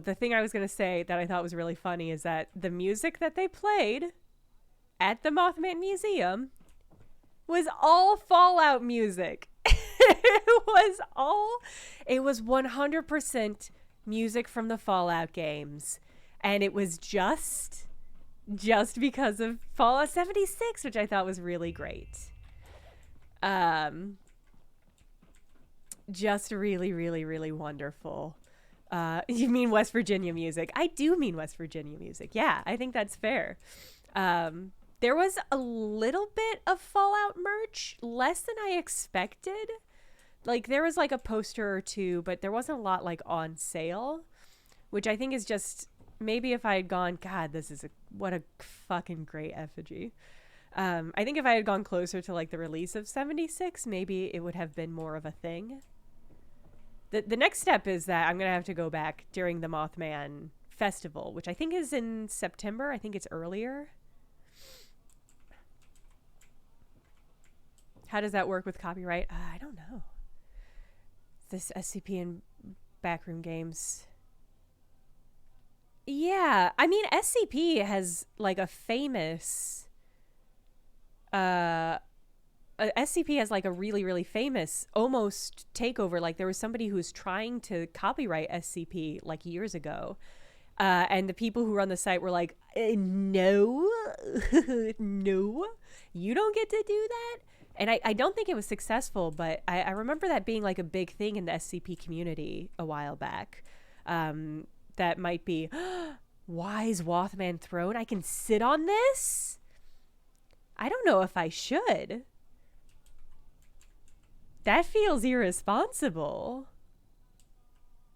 The thing I was going to say that I thought was really funny is that the music that they played at the Mothman Museum was all Fallout music. It was 100% music from the Fallout games. And it was just because of Fallout 76, which I thought was really great. Just really, really, really wonderful. You mean West Virginia music? I do mean West Virginia music. Yeah, I think that's fair. There was a little bit of Fallout merch, less than I expected. Like, there was like a poster or two, but there wasn't a lot like on sale, which I think is just maybe if I had gone, God, what a fucking great effigy. I think if I had gone closer to like the release of 76, maybe it would have been more of a thing. The next step is that I'm going to have to go back during the Mothman festival, which I think is in September. I think it's earlier. How does that work with copyright? I don't know. This SCP and backroom games. Yeah, I mean SCP has like a famous SCP has like a really, really famous almost takeover. Like there was somebody who was trying to copyright SCP like years ago. And the people who run the site were like, no, no, you don't get to do that. And I don't think it was successful, but I remember that being like a big thing in the SCP community a while back. That might be, Wise Mothman throne? I can sit on this? I don't know if I should. That feels irresponsible.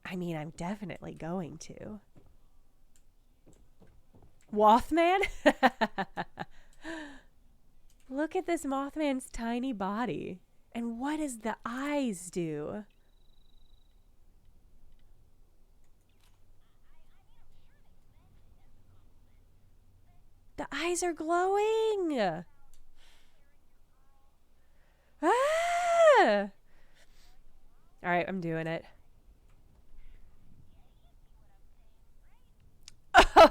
I mean, I'm definitely going to. Mothman? Look at this Mothman's tiny body. And what does the eyes do? The eyes are glowing. Ah! All right, I'm doing it.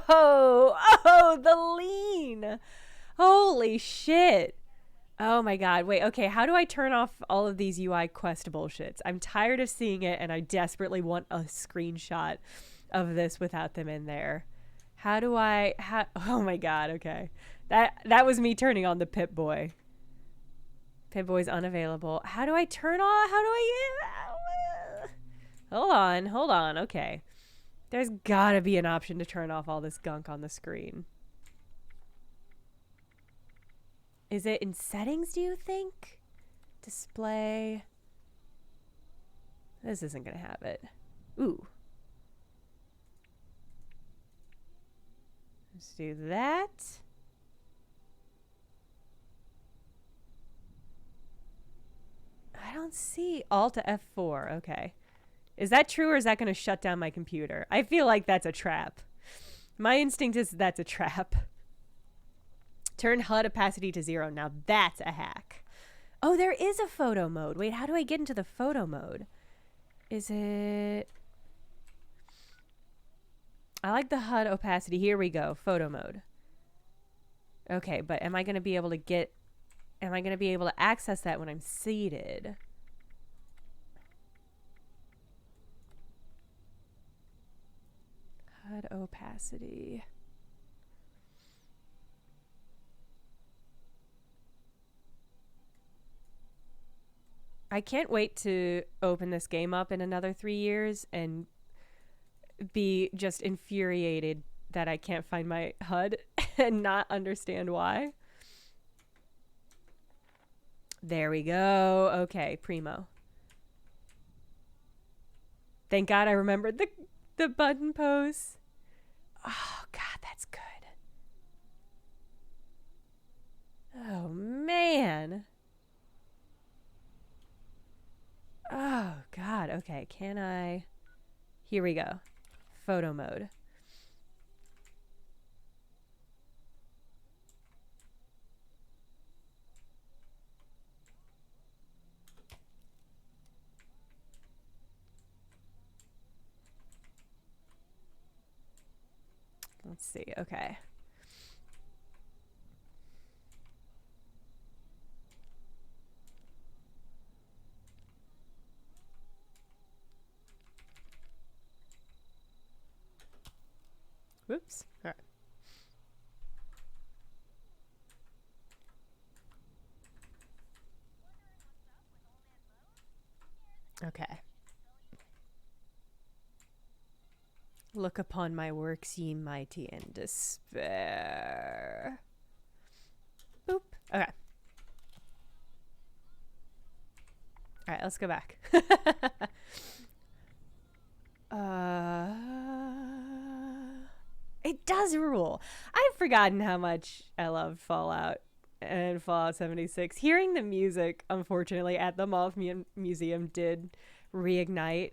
Oh, the lean. Holy shit. Oh my god. Wait, okay, how do I turn off all of these UI quest bullshits? I'm tired of seeing it and I desperately want a screenshot of this without them in there. How do I oh my god, okay. That was me turning on the Pip-Boy. Pip-Boy's unavailable. How do I turn off? How do I Hold on. Okay. There's gotta be an option to turn off all this gunk on the screen. Is it in settings, do you think? Display. This isn't gonna have it. Ooh. Let's do that. I don't see Alt to F4. Okay. Is that true or is that going to shut down my computer? I feel like that's a trap. My instinct is that's a trap. Turn HUD opacity to 0. Now that's a hack. Oh, there is a photo mode. Wait, how do I get into the photo mode? Is it... I like the HUD opacity. Here we go. Photo mode. Okay, but am I going to be able to get... Am I going to be able to access that when I'm seated? HUD opacity. I can't wait to open this game up in another 3 years and be just infuriated that I can't find my HUD and not understand why. There we go. Okay, primo. Thank God I remembered the button pose. Oh, God, that's good. Oh, man. Oh, God. Okay, can I... Here we go. Photo mode. Let's see. Okay. Whoops. All right. Okay. Look upon my works, ye mighty, in despair. Boop. Okay. All right, let's go back. does rule. I've forgotten how much I loved Fallout and Fallout 76. Hearing the music, unfortunately, at the Mothman Museum did reignite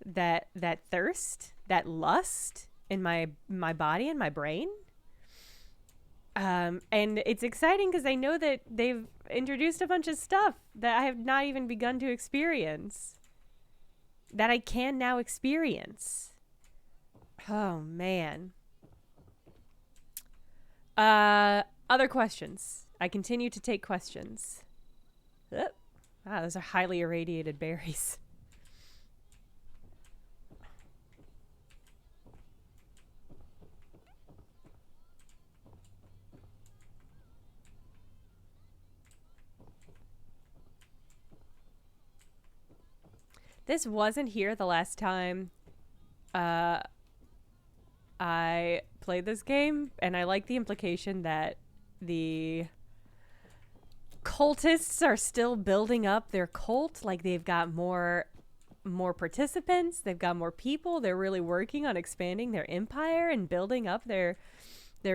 that thirst, that lust in my body and my brain. And it's exciting because I know that they've introduced a bunch of stuff that I have not even begun to experience, that I can now experience. Oh, man. Other questions. I continue to take questions. Oh, wow, those are highly irradiated berries. This wasn't here the last time I played this game, and I like the implication that the cultists are still building up their cult. Like, they've got more participants, they've got more people, they're really working on expanding their empire and building up their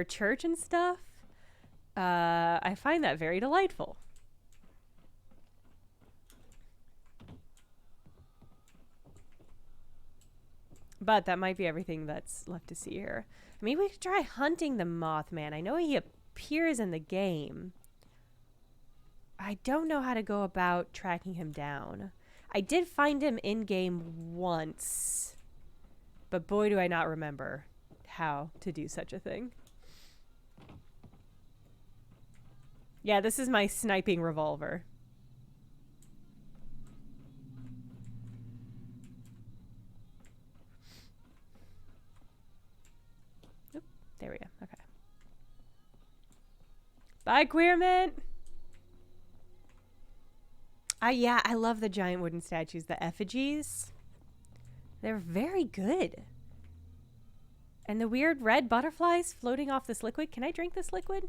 church and stuff. I find that very delightful. But that might be everything that's left to see here. Maybe we could try hunting the Mothman. I know he appears in the game. I don't know how to go about tracking him down. I did find him in-game once, but boy do I not remember how to do such a thing. Yeah, this is my sniping revolver. Oop, there we go. Okay. Bye, Queerman! Yeah, I love the giant wooden statues, the effigies. They're very good. And the weird red butterflies floating off this liquid. Can I drink this liquid?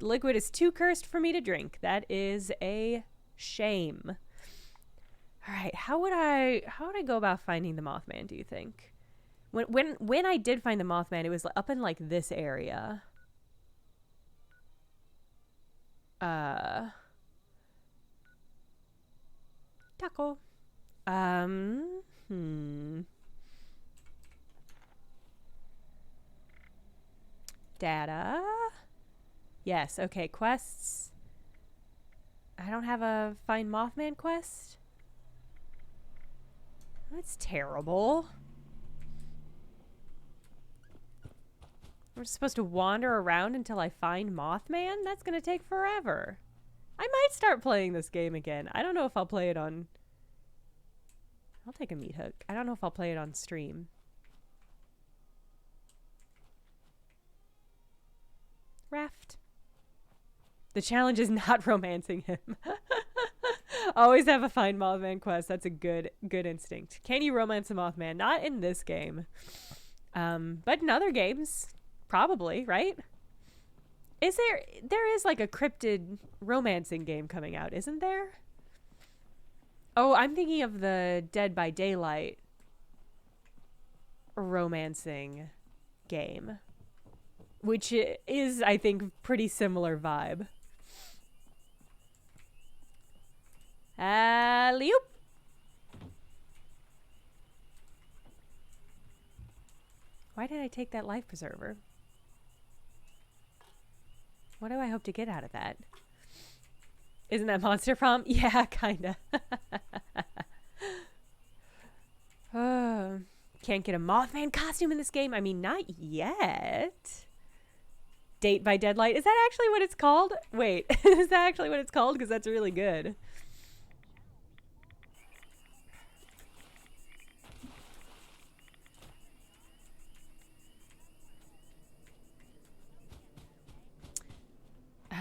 The liquid is too cursed for me to drink. That is a shame. All right, how would I go about finding the Mothman, do you think? When I did find the Mothman, it was up in like this area. Taco. Data. Yes, okay, quests. I don't have a find Mothman quest. That's terrible. We're supposed to wander around until I find Mothman? That's gonna take forever. I might start playing this game again. I don't know if I'll play it on... I'll take a meat hook. I don't know if I'll play it on stream. Raft. The challenge is not romancing him. Always have a find Mothman quest. That's a good instinct. Can you romance a Mothman? Not in this game. But in other games. Probably, right? There is like a cryptid romancing game coming out, isn't there? Oh, I'm thinking of the Dead by Daylight romancing game, which is, I think, pretty similar vibe. Alley-oop. Why did I take that life preserver? What do I hope to get out of that? Isn't that Monster Prom? Yeah, kinda. Can't get a Mothman costume in this game? I mean, not yet. Date by Deadlight. Is that actually what it's called? Wait, is that actually what it's called? Because that's really good.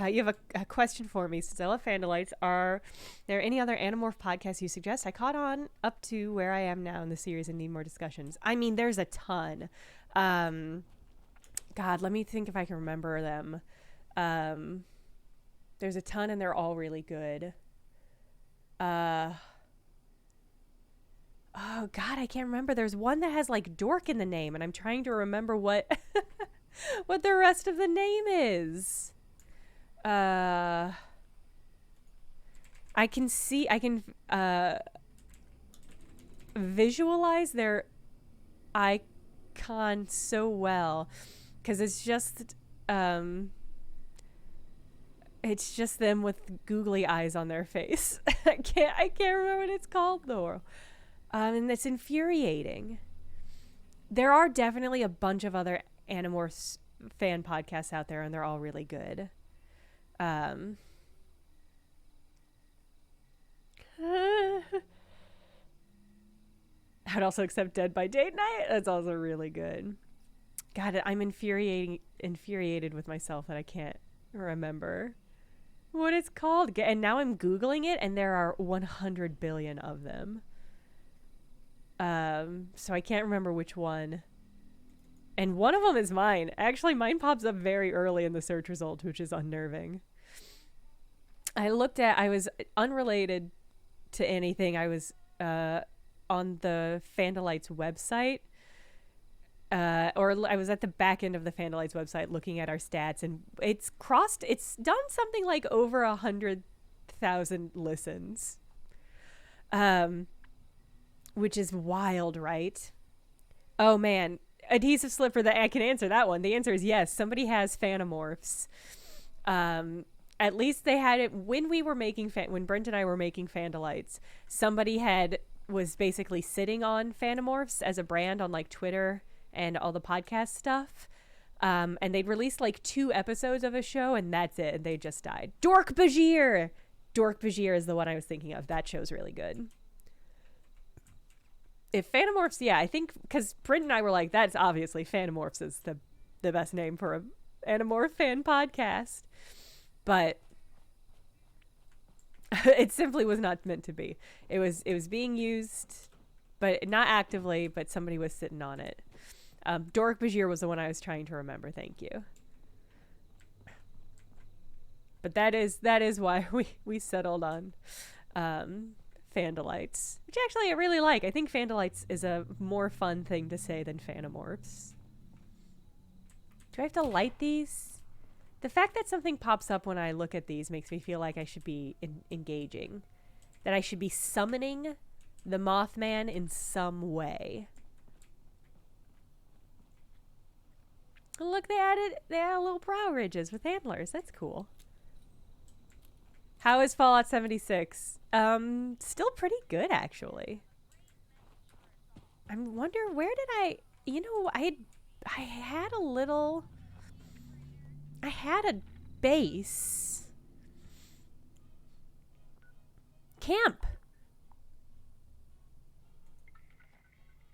You have a question for me. Since I love Fandalites, are there any other Animorph podcasts you suggest? I caught on up to where I am now in the series and need more discussions. I mean, there's a ton. God, let me think if I can remember them. There's a ton and they're all really good. Oh God, I can't remember. There's one that has like dork in the name, and I'm trying to remember what what the rest of the name is. I can visualize their icon so well, because it's just them with googly eyes on their face. I can't remember what it's called though. And it's infuriating. There are definitely a bunch of other Animorphs fan podcasts out there, and they're all really good. I'd also accept Dead by Date Night. That's also really good. God, I'm infuriated with myself that I can't remember what it's called. And now I'm Googling it, and there are 100 billion of them. So I can't remember which one. And one of them is mine. Actually, mine pops up very early in the search result, which is unnerving. I was unrelated to anything. I was on the Fandalites website. Or I was at the back end of the Fandalites website looking at our stats, and it's done something like over 100,000 listens. Which is wild, right? Oh man, adhesive slipper. That I can answer that one. The answer is yes. Somebody has Phantomorphs. At least they had it when we were making when Brent and I were making Fandalites. Somebody was basically sitting on Phantomorphs as a brand on like Twitter and all the podcast stuff. And they'd released like 2 episodes of a show, and that's it. And they just died. Dork Bajir is the one I was thinking of. That show's really good. If Phantomorphs, yeah, I think because Brent and I were like, that's obviously Phantomorphs is the best name for an Animorph fan podcast. But it simply was not meant to be. It was being used, but not actively, but somebody was sitting on it. Dork Bajir was the one I was trying to remember. Thank you. But that is why we settled on Fandalites, which actually I really like. I think Fandalites is a more fun thing to say than Phantomorphs. Do I have to light these? The fact that something pops up when I look at these makes me feel like I should be engaging. That I should be summoning the Mothman in some way. Look, they added little brow ridges with antlers. That's cool. How is Fallout 76? Still pretty good, actually. I wonder, where did I had a base. Camp.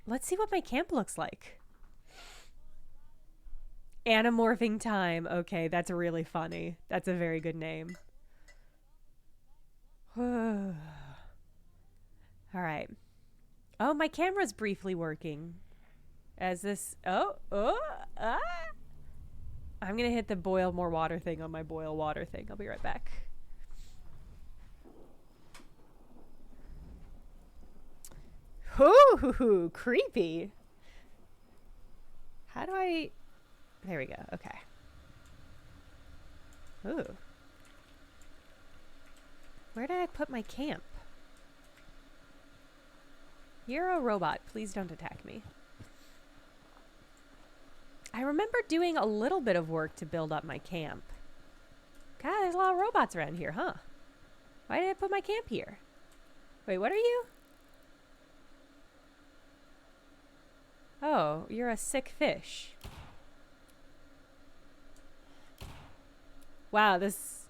Let's see what my camp looks like. Animorphing Time. Okay, that's really funny. That's a very good name. All right. Oh, my camera's briefly working. I'm gonna hit the boil more water thing on my boil water thing. I'll be right back. Ooh, creepy. How do I... There we go. Okay. Ooh. Where did I put my camp? You're a robot. Please don't attack me. I remember doing a little bit of work to build up my camp. God, there's a lot of robots around here, huh? Why did I put my camp here? Wait, what are you? Oh, you're a sick fish. Wow, this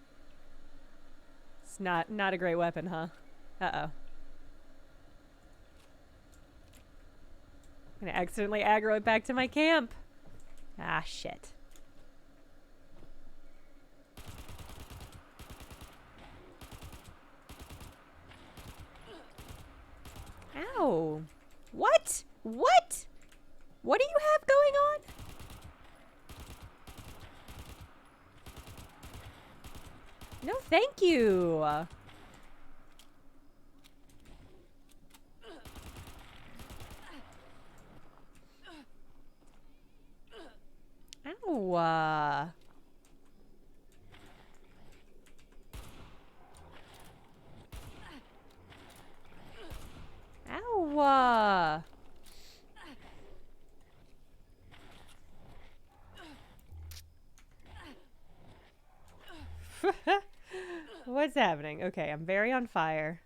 is not a great weapon, huh? Uh-oh. I'm gonna accidentally aggro it back to my camp. Ah, shit. Ow. What? What? What do you have going on? No, thank you. Whoa. What's happening? Okay, I'm very on fire.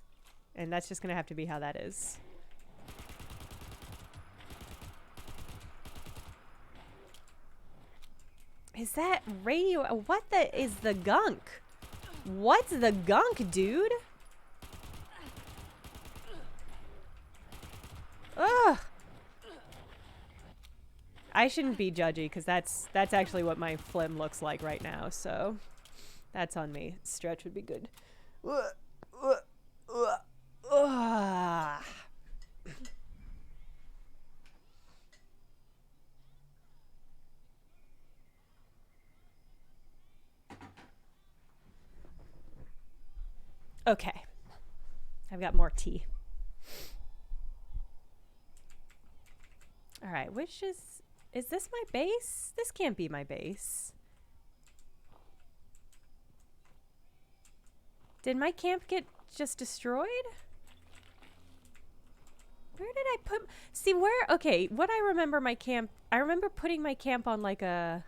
And that's just gonna have to be how that is. Is that radio? What the is the gunk? What's the gunk, dude? Ugh. I shouldn't be judgy because that's actually what my phlegm looks like right now. So that's on me. Stretch would be good. Okay. I've got more tea. All right, which is this my base? This can't be my base. Did my camp get just destroyed? Where did I put... See, where... Okay, what I remember my camp... I remember putting my camp on, like, a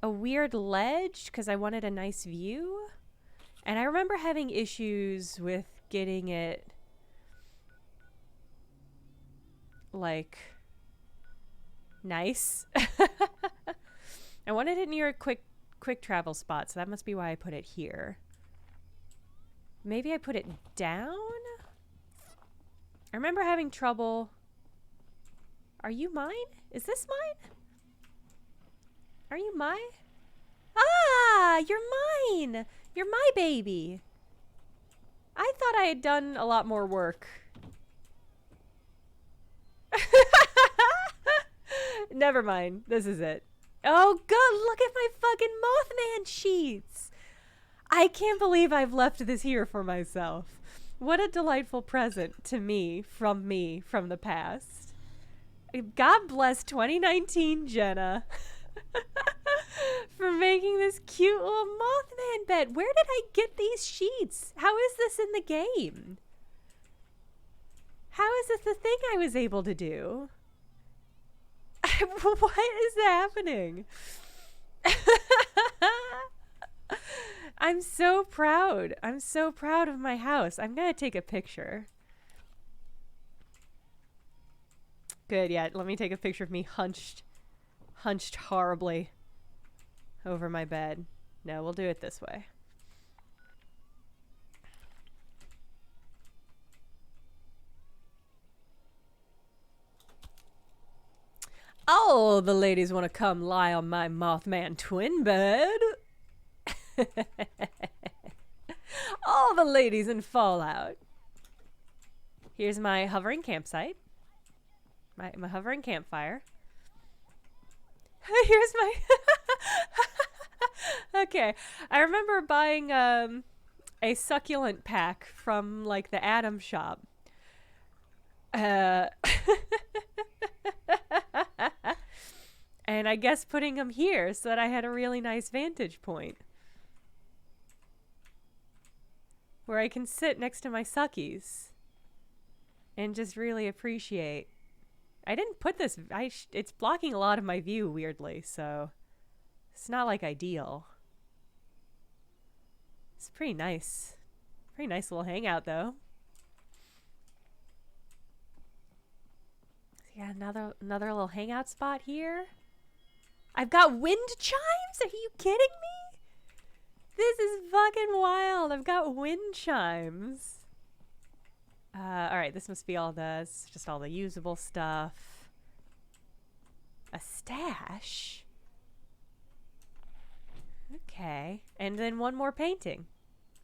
weird ledge because I wanted a nice view. And I remember having issues with getting it... like... nice. I wanted it near a quick travel spot, so that must be why I put it here. Maybe I put it down? I remember having trouble. Are you mine? Is this mine? Are you mine? Ah, you're mine. You're my baby. I thought I had done a lot more work. Never mind. This is it. Oh, good. Look at my fucking Mothman sheets. I can't believe I've left this here for myself. What a delightful present to me from the past. God bless 2019 Jenna for making this cute little Mothman bed. Where did I get these sheets? How is this in the game? How is this the thing I was able to do? What is happening? I'm so proud. I'm so proud of my house. I'm gonna take a picture. Good, yeah. Let me take a picture of me hunched horribly over my bed. No, we'll do it this way. Oh, the ladies want to come lie on my Mothman twin bed. All the ladies in Fallout. Here's my hovering campsite. My hovering campfire. Here's my... Okay. I remember buying a succulent pack from, like, the Atom shop. And I guess putting them here so that I had a really nice vantage point. Where I can sit next to my suckies. And just really appreciate. I didn't put this... it's blocking a lot of my view, weirdly, so... It's not, like, ideal. It's pretty nice. Pretty nice little hangout, though. Yeah, another little hangout spot here. I've got wind chimes? Are you kidding me? This is fucking wild. I've got wind chimes. Alright, this must be all the... just all the usable stuff. A stash? Okay. And then one more painting.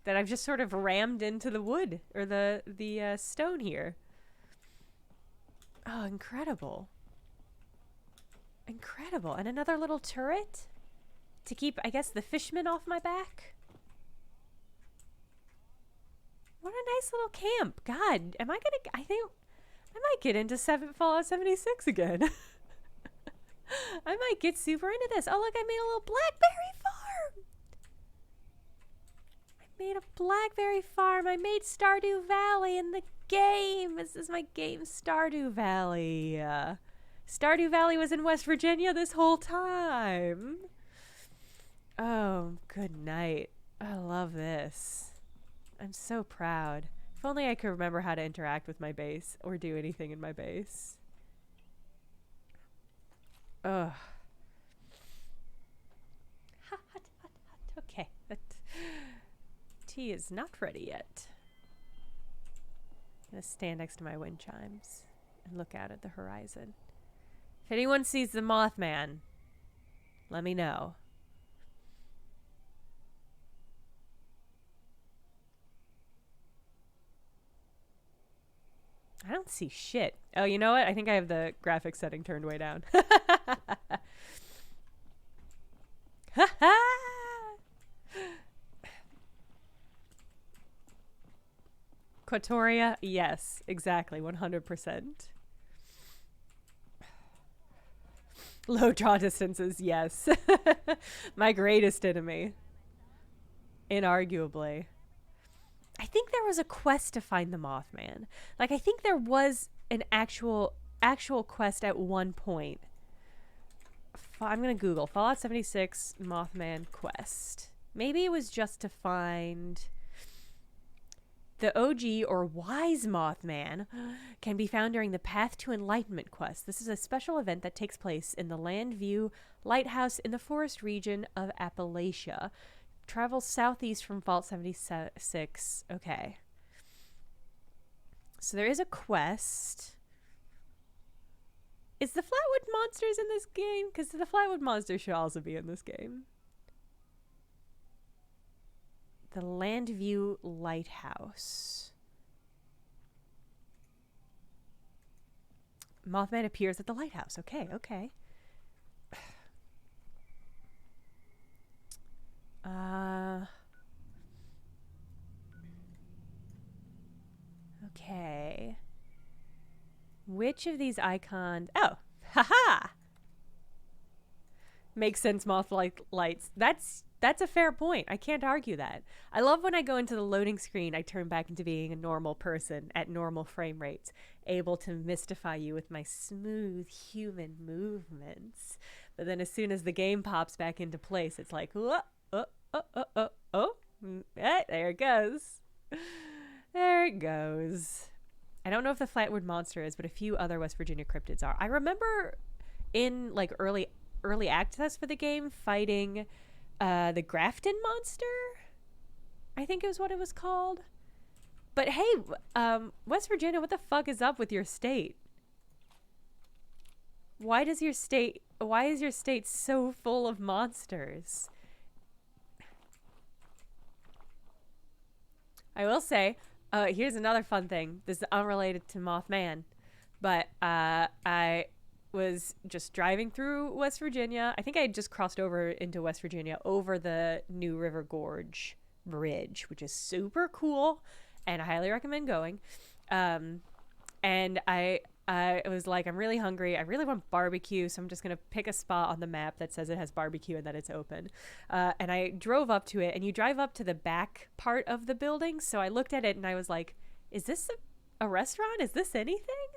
That I've just sort of rammed into the wood. Or the stone here. Oh, incredible. Incredible. And another little turret to keep, I guess, the fishmen off my back. What a nice little camp. God, am I gonna... I think I might get into Fallout 76 again. I might get super into this. Oh, look, I made a little blackberry farm. I made a blackberry farm. I made Stardew Valley in the game. This is my game, Stardew Valley. Stardew Valley was in West Virginia this whole time. Oh, good night. I love this. I'm so proud. If only I could remember how to interact with my base or do anything in my base. Ugh. Hot, hot, hot, hot. Okay, that tea is not ready yet. I'm gonna stand next to my wind chimes and look out at the horizon. If anyone sees the Mothman, let me know. I don't see shit. Oh, you know what? I think I have the graphics setting turned way down. Quatoria? Yes, exactly. 100%. Low draw distances, yes. My greatest enemy. Inarguably. I think there was a quest to find the Mothman. Like, I think there was an actual quest at one point. I'm going to Google Fallout 76 Mothman quest. Maybe it was just to find the OG or Wise Mothman can be found during the Path to Enlightenment quest. This is a special event that takes place in the Landview Lighthouse in the forest region of Appalachia. Travels southeast from Vault 76. Okay. So there is a quest. Is the Flatwood Monsters in this game? Because the Flatwood Monsters should also be in this game. The Landview Lighthouse. Mothman appears at the lighthouse. Okay, okay. Okay. Which of these icons? Oh, haha. Makes sense. Moth lights. That's a fair point. I can't argue that. I love when I go into the loading screen, I turn back into being a normal person at normal frame rates, able to mystify you with my smooth human movements. But then as soon as the game pops back into place, it's like, there it goes. There it goes. I don't know if the Flatwood Monster is, but a few other West Virginia cryptids are. I remember in like early access for the game fighting the Grafton Monster. I think it was what it was called. But hey, West Virginia, what the fuck is up with your state? Why is your state so full of monsters? I will say, here's another fun thing. This is unrelated to Mothman, but I was just driving through West Virginia. I think I had just crossed over into West Virginia over the New River Gorge Bridge, which is super cool, and I highly recommend going. And I was like, I'm really hungry. I really want barbecue, so I'm just going to pick a spot on the map that says it has barbecue and that it's open. And I drove up to it, and you drive up to the back part of the building. So I looked at it, and I was like, is this a restaurant? Is this anything?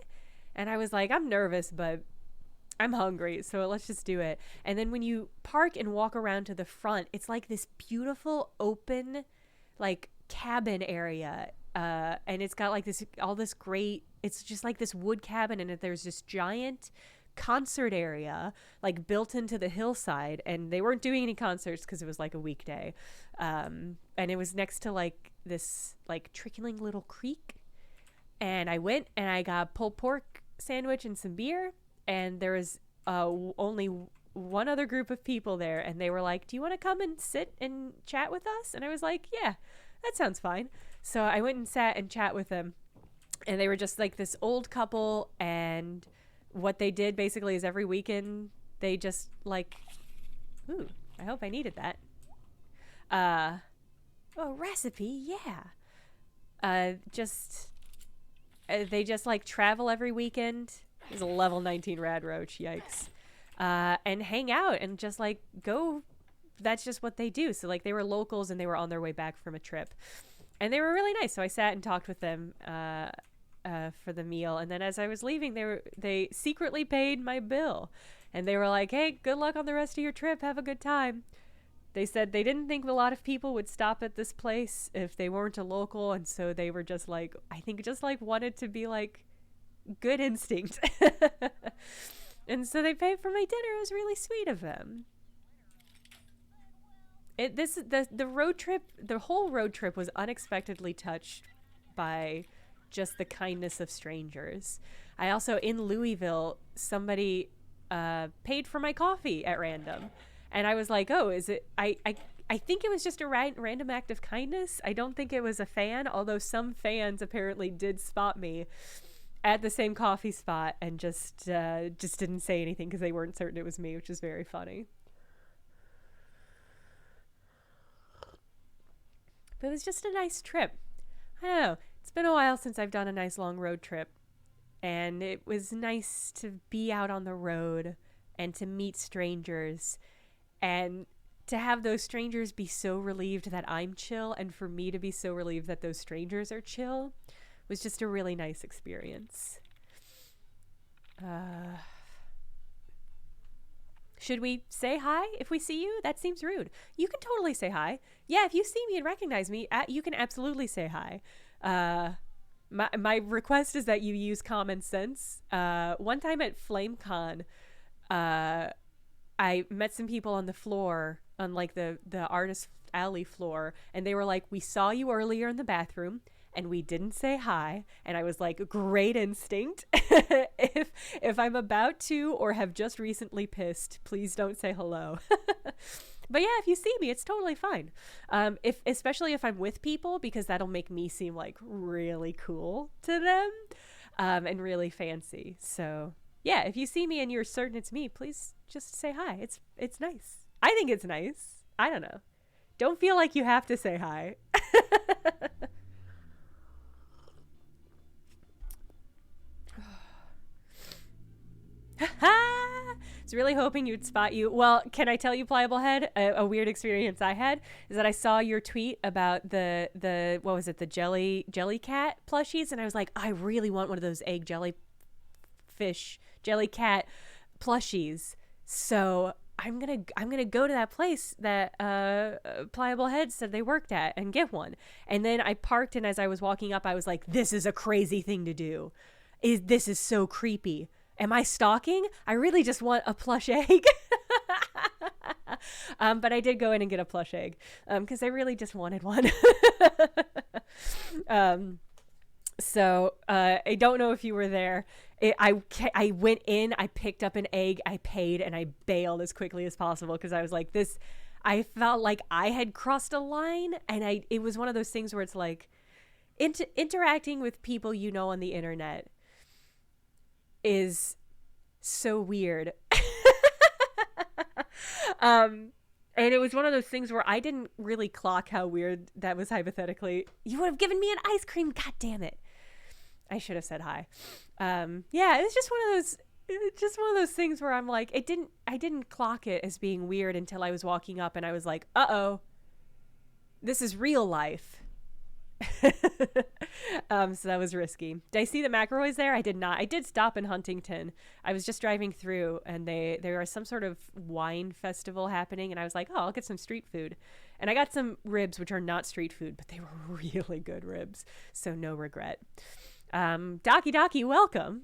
And I was like, I'm nervous, but I'm hungry, so let's just do it. And then when you park and walk around to the front, it's like this beautiful open, like, cabin area. And it's got like all this great, it's just like this wood cabin, and there's this giant concert area like built into the hillside, and they weren't doing any concerts because it was like a weekday. And it was next to like this like trickling little creek. And I went and I got a pulled pork sandwich and some beer, and there was only one other group of people there, and they were like, do you want to come and sit and chat with us? And I was like, yeah, that sounds fine. So I went and sat and chat with them, and they were just like this old couple, and what they did basically is every weekend they just like, ooh, I hope I needed that. Recipe, yeah. They just like travel every weekend. There's a level 19 rad roach, yikes. And hang out and just like go that's just what they do. So like they were locals and they were on their way back from a trip, and they were really nice. So I sat and talked with them for the meal, and then as I was leaving, they secretly paid my bill, and they were like, "Hey, good luck on the rest of your trip. Have a good time." They said they didn't think a lot of people would stop at this place if they weren't a local, and so they were just like, I think just like wanted to be like good instinct. And so they paid for my dinner. It was really sweet of them. The road trip, the whole road trip was unexpectedly touched by just the kindness of strangers. I also, in Louisville, somebody paid for my coffee at random. And I was like, oh, is it? I think it was just a random act of kindness. I don't think it was a fan, although some fans apparently did spot me at the same coffee spot and just didn't say anything because they weren't certain it was me, which is very funny. But it was just a nice trip. I don't know. It's been a while since I've done a nice long road trip. And it was nice to be out on the road and to meet strangers. And to have those strangers be so relieved that I'm chill, and for me to be so relieved that those strangers are chill, was just a really nice experience. Should we say hi if we see you? That seems rude. You can totally say hi. Yeah, if you see me and recognize me, you can absolutely say hi. My request is that you use common sense. One time at FlameCon, I met some people on the floor, on like the artist alley floor, and they were like, we saw you earlier in the bathroom and we didn't say hi. And I was like, great instinct. if I'm about to or have just recently pissed, please don't say hello. But yeah, if you see me, it's totally fine. Especially if I'm with people, because that'll make me seem like really cool to them, and really fancy. So yeah, if you see me and you're certain it's me, please just say hi. It's nice. I think it's nice. I don't know. Don't feel like you have to say hi. I was really hoping you'd spot you. Well, can I tell you, Pliable Head, a weird experience I had is that I saw your tweet about the what was it, the jelly cat plushies, and I was like, I really want one of those egg jellyfish jelly cat plushies. So I'm gonna go to that place that Pliable Head said they worked at and get one. And then I parked, and as I was walking up, I was like, this is a crazy thing to do. This is so creepy. Am I stalking? I really just want a plush egg. But I did go in and get a plush egg because I really just wanted one. So I don't know if you were there. I went in, I picked up an egg, I paid, and I bailed as quickly as possible because I was like, this. I felt like I had crossed a line, and it was one of those things where it's like interacting with people you know on the internet is so weird. And it was one of those things where I didn't really clock how weird that was hypothetically. You would have given me an ice cream. God damn it. I should have said hi. Yeah, it was just one of those things where I'm like, I didn't clock it as being weird until I was walking up and I was like, uh-oh, this is real life. So that was risky. Did I see the McElroys there? I did not. I did stop in Huntington. I was just driving through, and there was some sort of wine festival happening, and I was like, oh, I'll get some street food. And I got some ribs, which are not street food, but they were really good ribs, so no regret. Docky, welcome.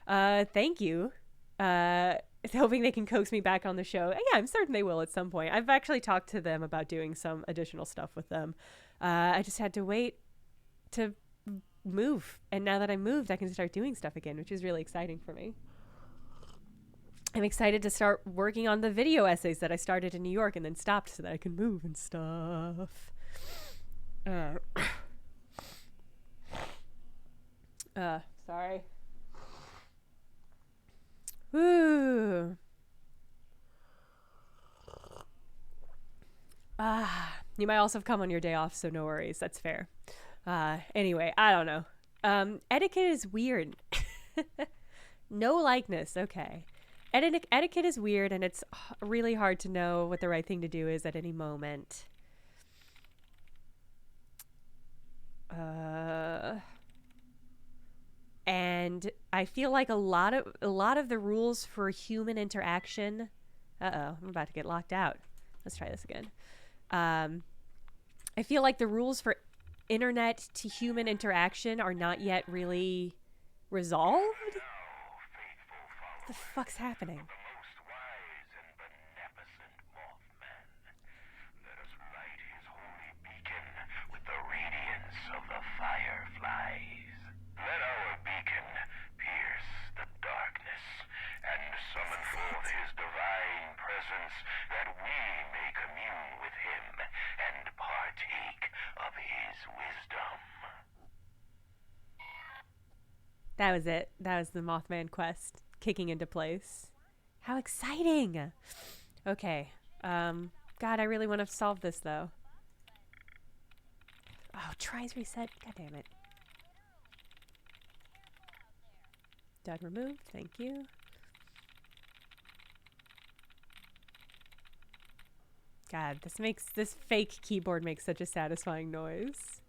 Thank you. Hoping they can coax me back on the show. And yeah, I'm certain they will at some point. I've actually talked to them about doing some additional stuff with them. I just had to wait to move. And now that I moved, I can start doing stuff again, which is really exciting for me. I'm excited to start working on the video essays that I started in New York and then stopped so that I can move and stuff. Sorry. Woo. You might also have come on your day off, so no worries. That's fair. Anyway, I don't know. Etiquette is weird. No likeness. Okay. etiquette is weird, and it's really hard to know what the right thing to do is at any moment. And I feel like a lot of the rules for human interaction. I'm about to get locked out. Let's try this again. I feel like the rules for internet to human interaction are not yet really resolved. What the fuck's happening? That was it. That was the Mothman quest kicking into place. How exciting! Okay. God, I really want to solve this, though. Oh, tries reset. God damn it. Done removed. Thank you. God, this fake keyboard makes such a satisfying noise.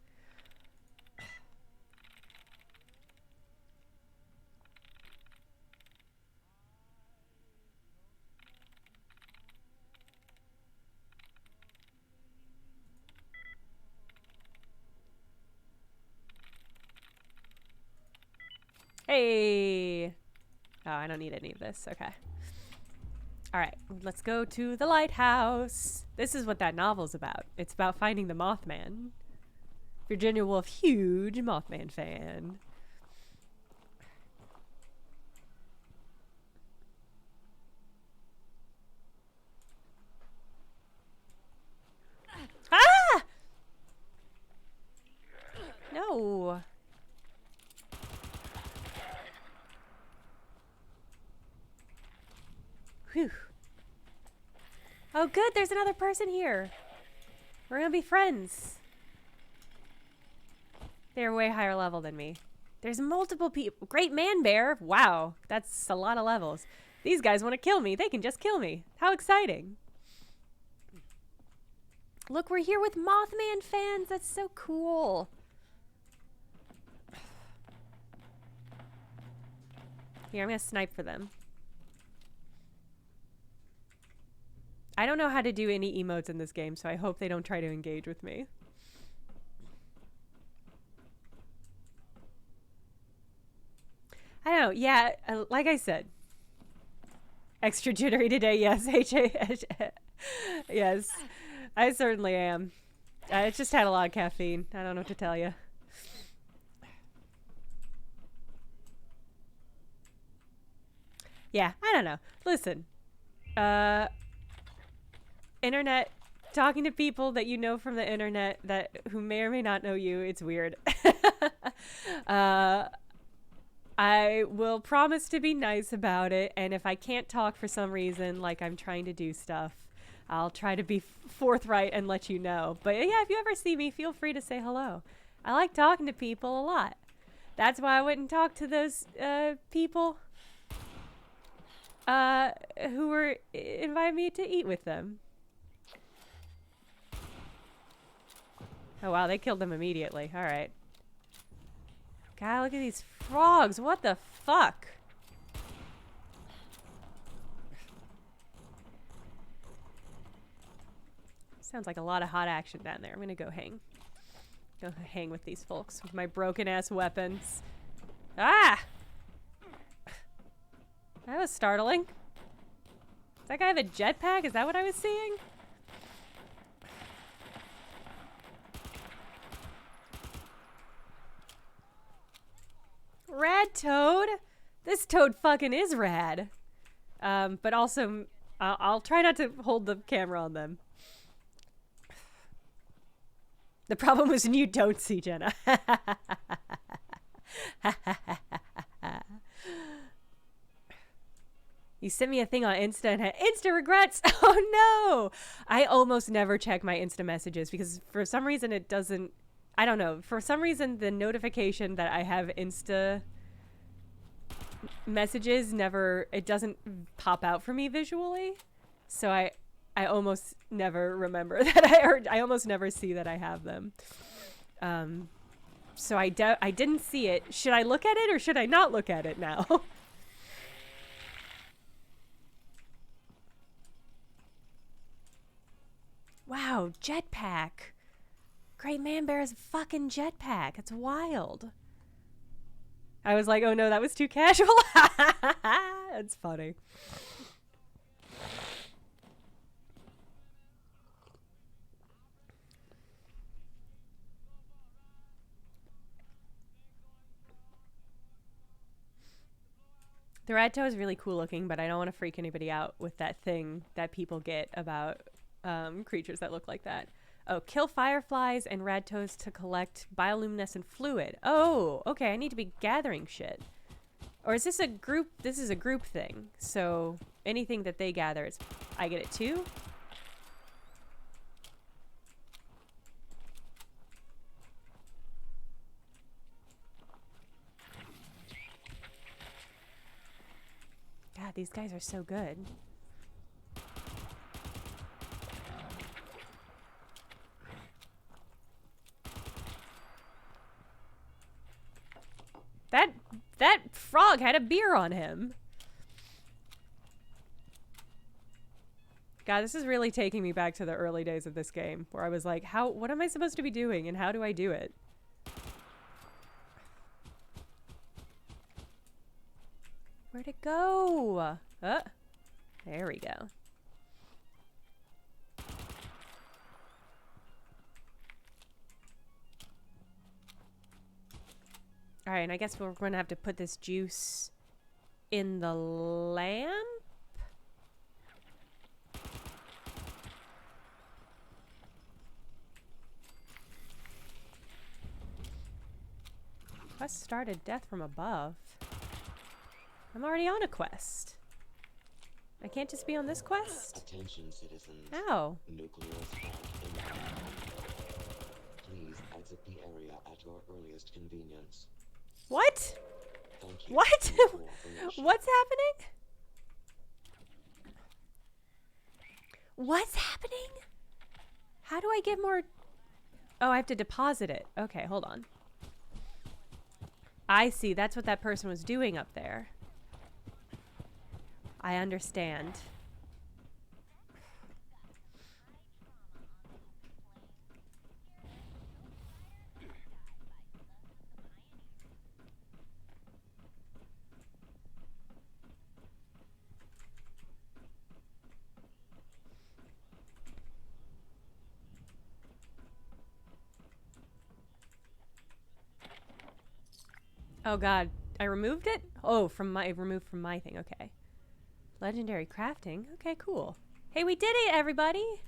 Hey! Oh, I don't need any of this. Okay. Alright, let's go to the lighthouse. This is what that novel's about. It's about finding the Mothman. Virginia Woolf, huge Mothman fan. Ah! No. Whew. Oh, good. There's another person here. We're gonna be friends. They're way higher level than me. There's multiple people. Great man bear. Wow. That's a lot of levels. These guys want to kill me. They can just kill me. How exciting. Look, we're here with Mothman fans. That's so cool. Here, I'm gonna snipe for them. I don't know how to do any emotes in this game, so I hope they don't try to engage with me. I don't know. Yeah, like I said. Extra jittery today, yes. Yes, I certainly am. I just had a lot of caffeine. I don't know what to tell you. Yeah, I don't know. Listen. Internet, talking to people that you know from the internet who may or may not know you, it's weird. I will promise to be nice about it, and if I can't talk for some reason, like I'm trying to do stuff, I'll try to be forthright and let you know. But yeah, if you ever see me, feel free to say hello. I like talking to people a lot. That's why I went and talked to those people who were inviting me to eat with them. Oh, wow, they killed them immediately. All right. God, look at these frogs. What the fuck? Sounds like a lot of hot action down there. I'm gonna go hang. Go hang with these folks with my broken-ass weapons. Ah! That was startling. Does that guy have a jetpack? Is that what I was seeing? Rad toad? This toad fucking is rad. But also, I'll try not to hold the camera on them. The problem was you don't see, Jenna. You sent me a thing on Insta and had Insta regrets. Oh no! I almost never check my Insta messages because for some reason it doesn't, I don't know. For some reason the notification that I have Insta messages never, it doesn't pop out for me visually. So I almost never remember that I almost never see that I have them. So I didn't see it. Should I look at it or should I not look at it now? Wow, jetpack. Great Man Bear has a fucking jetpack. It's wild. I was like, oh no, that was too casual. That's funny. The red toe is really cool looking, but I don't want to freak anybody out with that thing that people get about creatures that look like that. Oh, kill fireflies and rad toads to collect bioluminescent fluid. Oh, okay, I need to be gathering shit. Or is this a group? This is a group thing. So anything that they gather, is, I get it too? God, these guys are so good. That frog had a beer on him. God, this is really taking me back to the early days of this game, where I was like, what am I supposed to be doing, and how do I do it? Where'd it go? There we go. All right, and I guess we're going to have to put this juice in the lamp? Quest started death from above. I'm already on a quest. I can't just be on this quest? Attention, citizens. Ow. Nuclear attack imminent. Please exit the area at your earliest convenience. What? Thank you. What? What's happening? What's happening? How do I get more? Oh, I have to deposit it. Okay, hold on. I see. That's what that person was doing up there. I understand. Oh god, I removed it? Oh, removed from my thing, okay. Legendary crafting, okay, cool. Hey, we did it, everybody!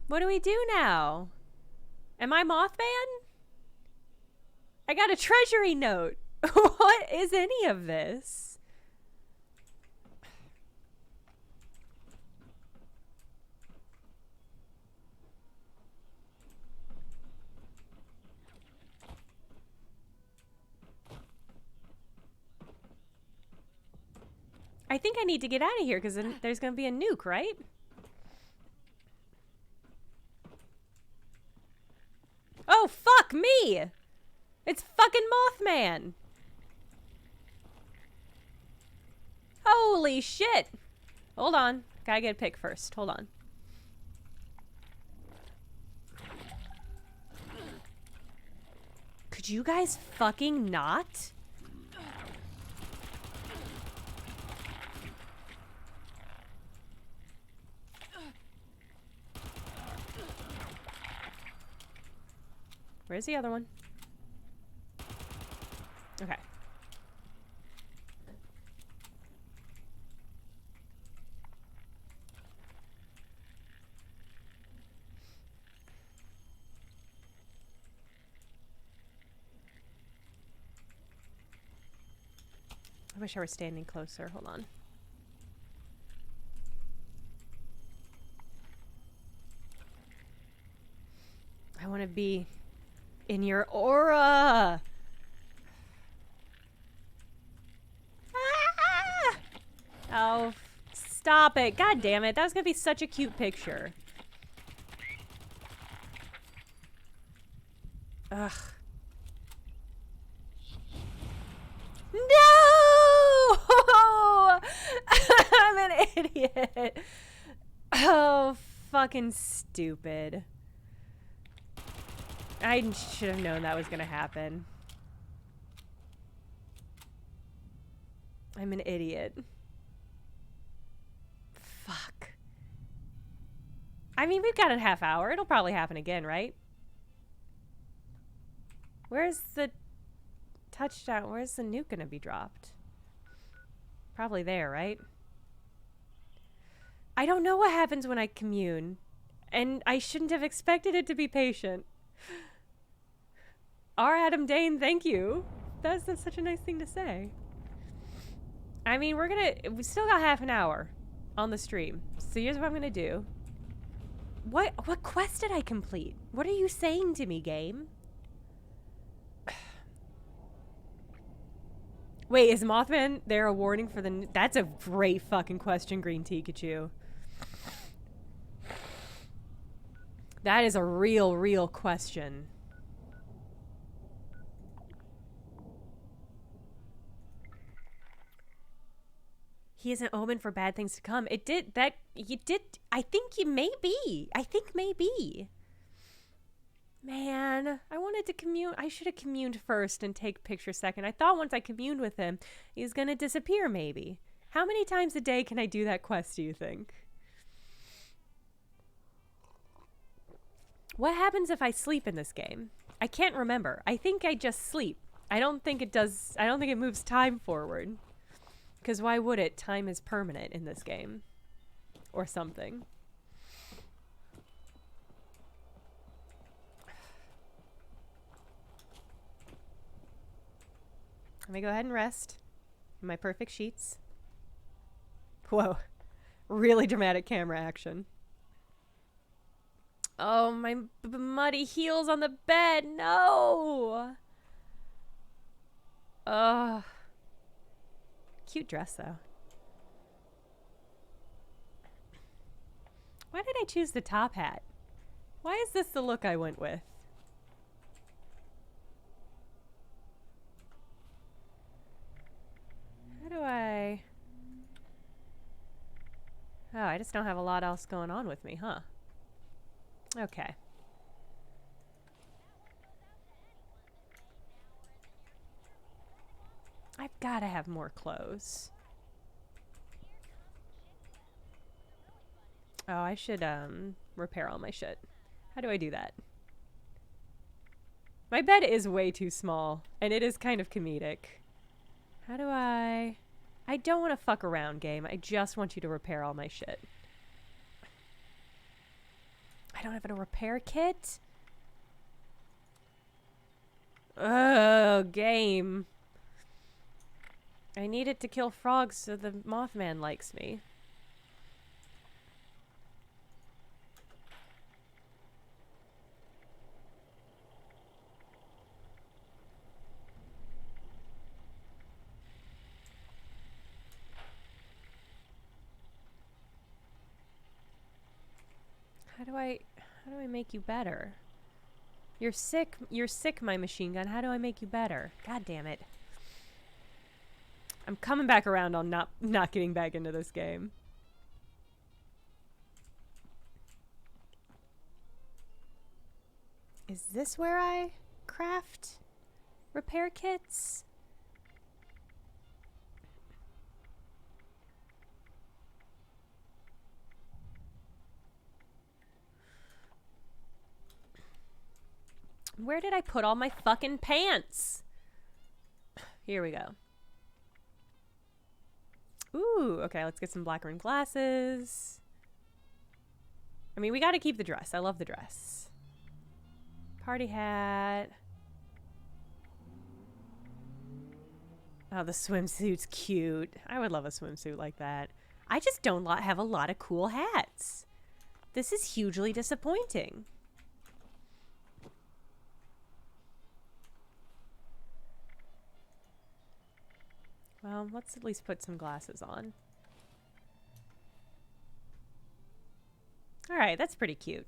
What do we do now? Am I Mothman? I got a treasury note! What is any of this? I think I need to get out of here because there's going to be a nuke, right? Oh, fuck me! It's fucking Mothman! Holy shit! Hold on. Gotta get a pick first. Hold on. Could you guys fucking not? Where's the other one? Okay. I wish I were standing closer. Hold on. I want to be in your aura. Ah! Oh, stop it. God damn it. That was going to be such a cute picture. Ugh. No! I'm an idiot. Oh, fucking stupid. I should have known that was gonna happen. I'm an idiot. Fuck. I mean, we've got a half hour. It'll probably happen again, right? Where's the touchdown? Where's the nuke gonna be dropped? Probably there, right? I don't know what happens when I commune. And I shouldn't have expected it to be patient. R. Adam Dane, thank you. That's such a nice thing to say. I mean, we still got half an hour on the stream. So here's what I'm gonna do. What quest did I complete? What are you saying to me, game? Wait, is Mothman there a warning for the... That's a great fucking question, Green Pikachu. That is a real question. He is an omen for bad things to come. It did that. You did. I think you may be. I think maybe. Man, I wanted to commune. I should have communed first and take picture second. I thought once I communed with him, he's gonna disappear maybe. How many times a day can I do that quest, do you think? What happens if I sleep in this game? I can't remember. I think I just sleep. I don't think it does. I don't think it moves time forward. Because why would it? Time is permanent in this game. Or something. Let me go ahead and rest in my perfect sheets. Whoa. Really dramatic camera action. Oh, my muddy heels on the bed. No! Ugh. Cute dress, though. Why did I choose the top hat? Why is this the look I went with? How do I... Oh, I just don't have a lot else going on with me, huh? Okay. I've got to have more clothes. Oh, I should repair all my shit. How do I do that? My bed is way too small, and it is kind of comedic. How do I don't want to fuck around, game. I just want you to repair all my shit. I don't have a repair kit? Oh, game. I need it to kill frogs so the Mothman likes me. How do I make you better? You're sick, my machine gun. How do I make you better? God damn it. I'm coming back around on not getting back into this game. Is this where I craft repair kits? Where did I put all my fucking pants? Here we go. Ooh, okay, let's get some black rimmed glasses. I mean, we gotta keep the dress. I love the dress. Party hat. Oh, the swimsuit's cute. I would love a swimsuit like that. I just don't have a lot of cool hats. This is hugely disappointing. Well, let's at least put some glasses on. All right, that's pretty cute.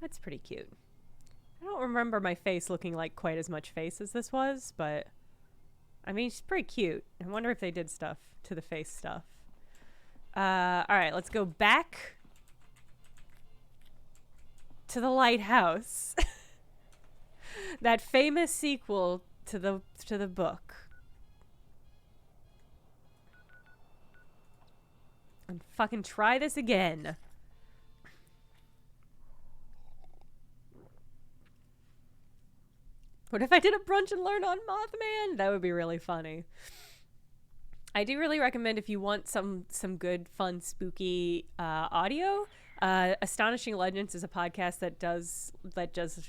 That's pretty cute. I don't remember my face looking like quite as much face as this was, but I mean, she's pretty cute. I wonder if they did stuff to the face stuff. All right, let's go back to the lighthouse. That famous sequel to the book. And fucking try this again. What if I did a brunch and learn on Mothman? That would be really funny. I do really recommend, if you want some good, fun, spooky audio, Astonishing Legends is a podcast that does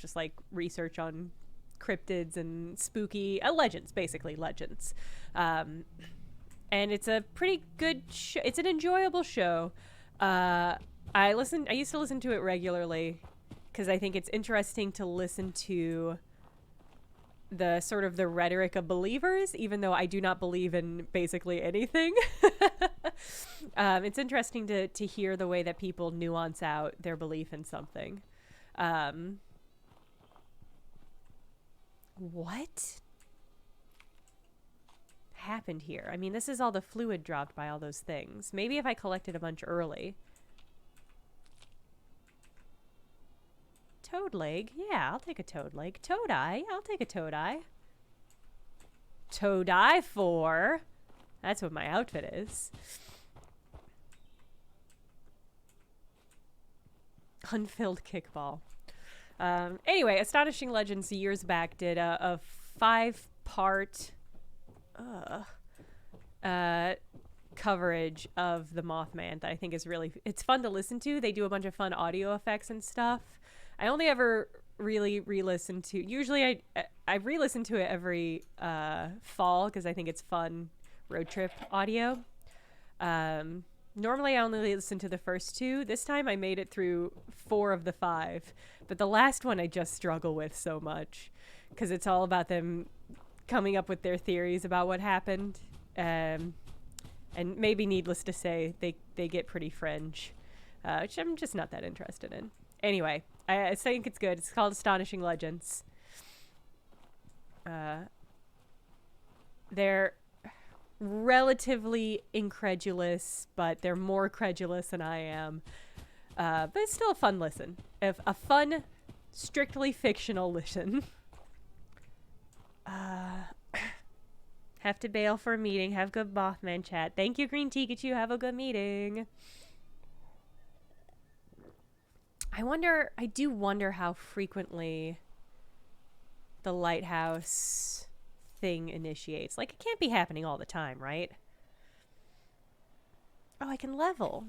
just like research on cryptids and spooky legends, basically legends. And it's a pretty good show. It's an enjoyable show. I used to listen to it regularly because I think it's interesting to listen to the sort of the rhetoric of believers, even though I do not believe in basically anything. It's interesting to hear the way that people nuance out their belief in something. What happened here? I mean, this is all the fluid dropped by all those things. Maybe if I collected a bunch early. Toad leg? Yeah, I'll take a toad leg. Toad eye? I'll take a toad eye. Toad eye 4. That's what my outfit is. Unfilled kickball. Anyway, Astonishing Legends years back did a 5-part coverage of the Mothman that I think is it's fun to listen to. They do a bunch of fun audio effects and stuff. I only ever really re-listen to, usually I re-listen to it every fall because I think it's fun road trip audio. Normally I only listen to the first 2. This time I made it through 4 of the 5, but the last one I just struggle with so much because it's all about them coming up with their theories about what happened. And maybe needless to say, they get pretty fringe, which I'm just not that interested in. Anyway, I think it's good. It's called Astonishing Legends. They're relatively incredulous, but they're more credulous than I am. But it's still a fun listen. A fun, strictly fictional listen. Have to bail for a meeting. Have good Mothman chat. Thank you, Green Pikachu. Have a good meeting. I do wonder how frequently the lighthouse thing initiates. Like, it can't be happening all the time, right? Oh, I can level.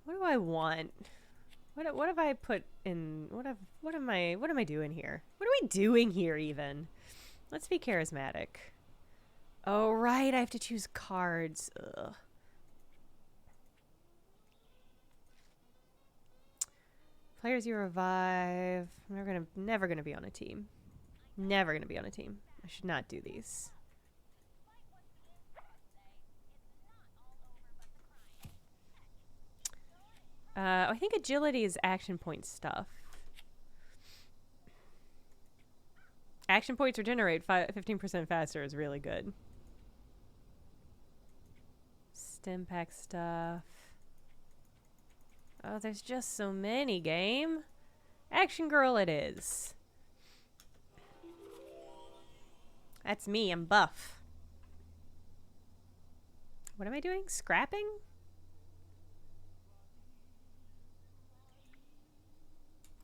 What do I want? What have I put in? What am I doing here? What are we doing here even? Let's be charismatic. Oh, right. I have to choose cards. Ugh. Players you revive. Never gonna be on a team. Never gonna be on a team. I should not do these. I think agility is action point stuff. Action points regenerate 15% faster is really good. Stim pack stuff. Oh, there's just so many, game. Action girl it is. That's me, I'm buff. What am I doing? Scrapping?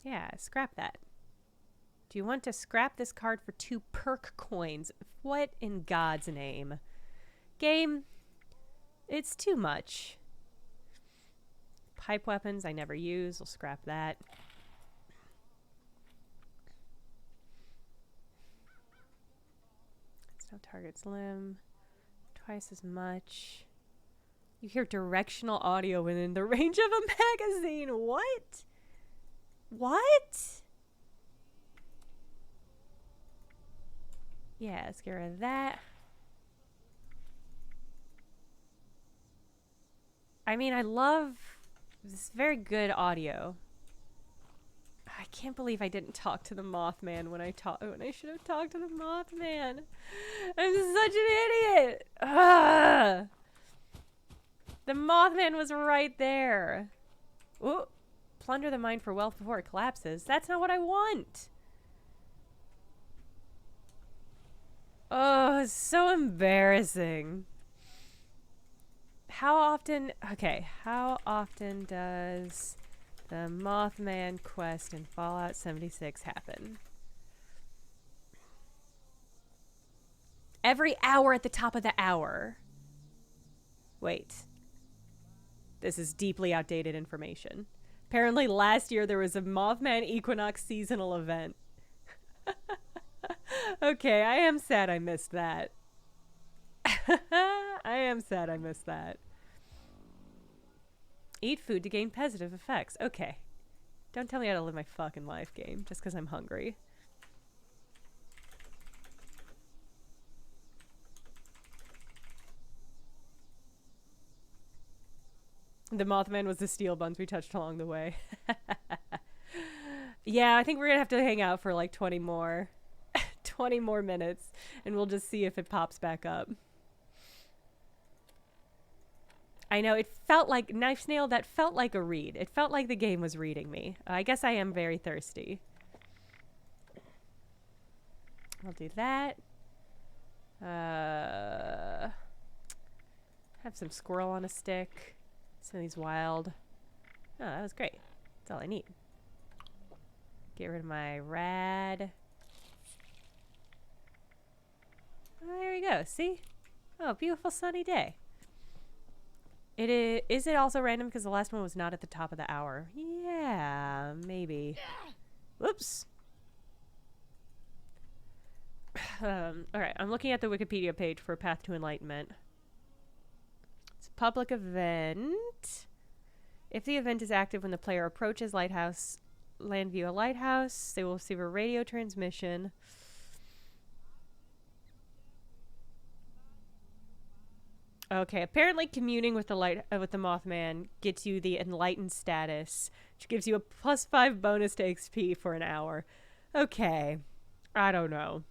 Yeah, scrap that. Do you want to scrap this card for 2 perk coins? What in God's name? Game, it's too much. Pipe weapons I never use. We'll scrap that. No target's limb. Twice as much. You hear directional audio within the range of a magazine. What? What? Yeah, let's get rid of that. I mean, I love this very good audio. I can't believe I didn't talk to the Mothman when I should have talked to the Mothman. I'm such an idiot. Ugh. The Mothman was right there. Ooh, plunder the mine for wealth before it collapses. That's not what I want. Oh, it's so embarrassing. How often does the Mothman quest in Fallout 76 happen? Every hour at the top of the hour. Wait. This is deeply outdated information. Apparently last year there was a Mothman Equinox seasonal event. Okay, I am sad I missed that. I am sad I missed that. Eat food to gain positive effects. Okay. Don't tell me how to live my fucking life, game, just because I'm hungry. The Mothman was the steel buns we touched along the way. Yeah, I think we're gonna have to hang out for like 20 more 20 more minutes, and we'll just see if it pops back up. I know, it felt like Knife Snail, that felt like a read. It felt like the game was reading me. I guess I am very thirsty. I'll do that. Have some squirrel on a stick. Some of these wild. Oh, that was great. That's all I need. Get rid of my rad. Oh, there you go. See? Oh, beautiful sunny day. Is it also random because the last one was not at the top of the hour? Yeah, maybe. Whoops. Alright, I'm looking at the Wikipedia page for Path to Enlightenment. It's a public event. If the event is active when the player approaches Landview Lighthouse, they will receive a radio transmission. Okay, apparently communing with the Mothman gets you the enlightened status, which gives you a +5 bonus to XP for an hour. Okay, I don't know.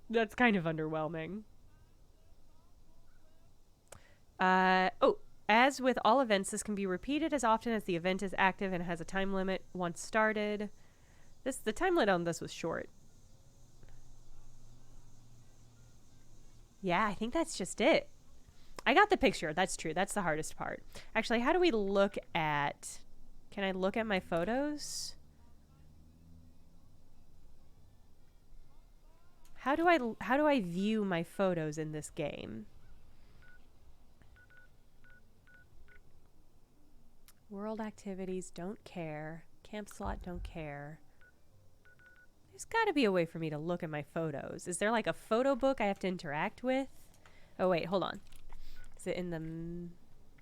That's kind of underwhelming. As with all events, this can be repeated as often as the event is active and has a time limit once started. The time limit on this was short. Yeah, I think that's just it. I got the picture. That's true. That's the hardest part. Actually, how do we look at... Can I look at my photos? How do I view my photos in this game? World activities, don't care. Camp slot, don't care. There's got to be a way for me to look at my photos. Is there like a photo book I have to interact with? Oh, wait, hold on. Is it in the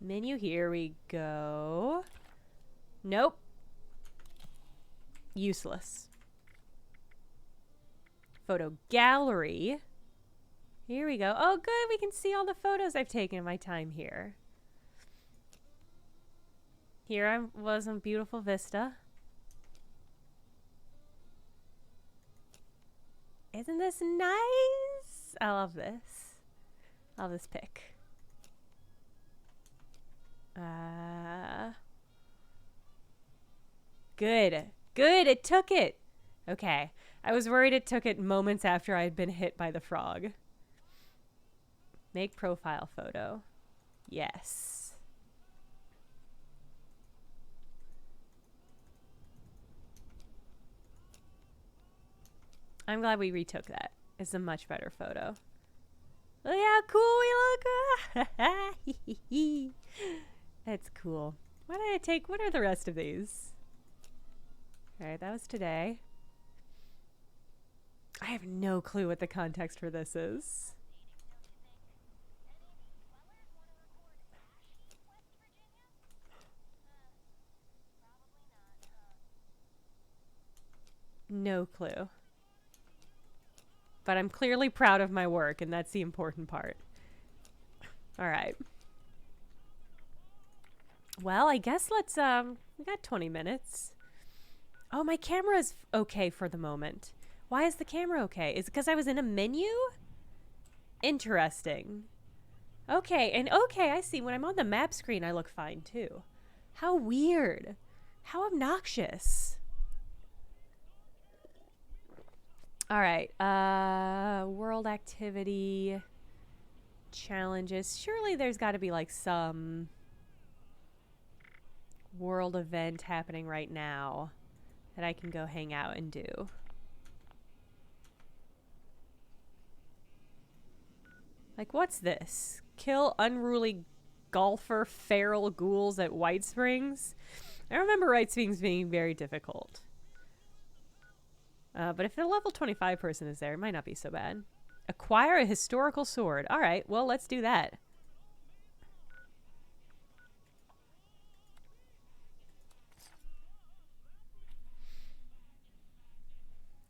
menu? Here we go. Nope. Useless. Photo gallery. Here we go. Oh, good. We can see all the photos I've taken in my time here. Here I was on beautiful vista. Isn't this nice? I love this. I love this pic. Good. Good, it took it. Okay. I was worried it took it moments after I had been hit by the frog. Make profile photo. Yes. I'm glad we retook that. It's a much better photo. Look how cool we look. That's cool. What did I take? What are the rest of these? Alright, that was today. I have no clue what the context for this is. no clue. But I'm clearly proud of my work, and that's the important part. All right. Well, I guess let's, we got 20 minutes. Oh, my camera's okay for the moment. Why is the camera okay? Is it because I was in a menu? Interesting. Okay, and okay, I see. When I'm on the map screen, I look fine, too. How weird. How obnoxious. All right, world activity, challenges. Surely there's got to be, like, some world event happening right now that I can go hang out and do. Like, what's this? Kill unruly golfer feral ghouls at White Springs? I remember White Springs being very difficult. But if a level 25 person is there, it might not be so bad. Acquire a historical sword. All right, well, let's do that.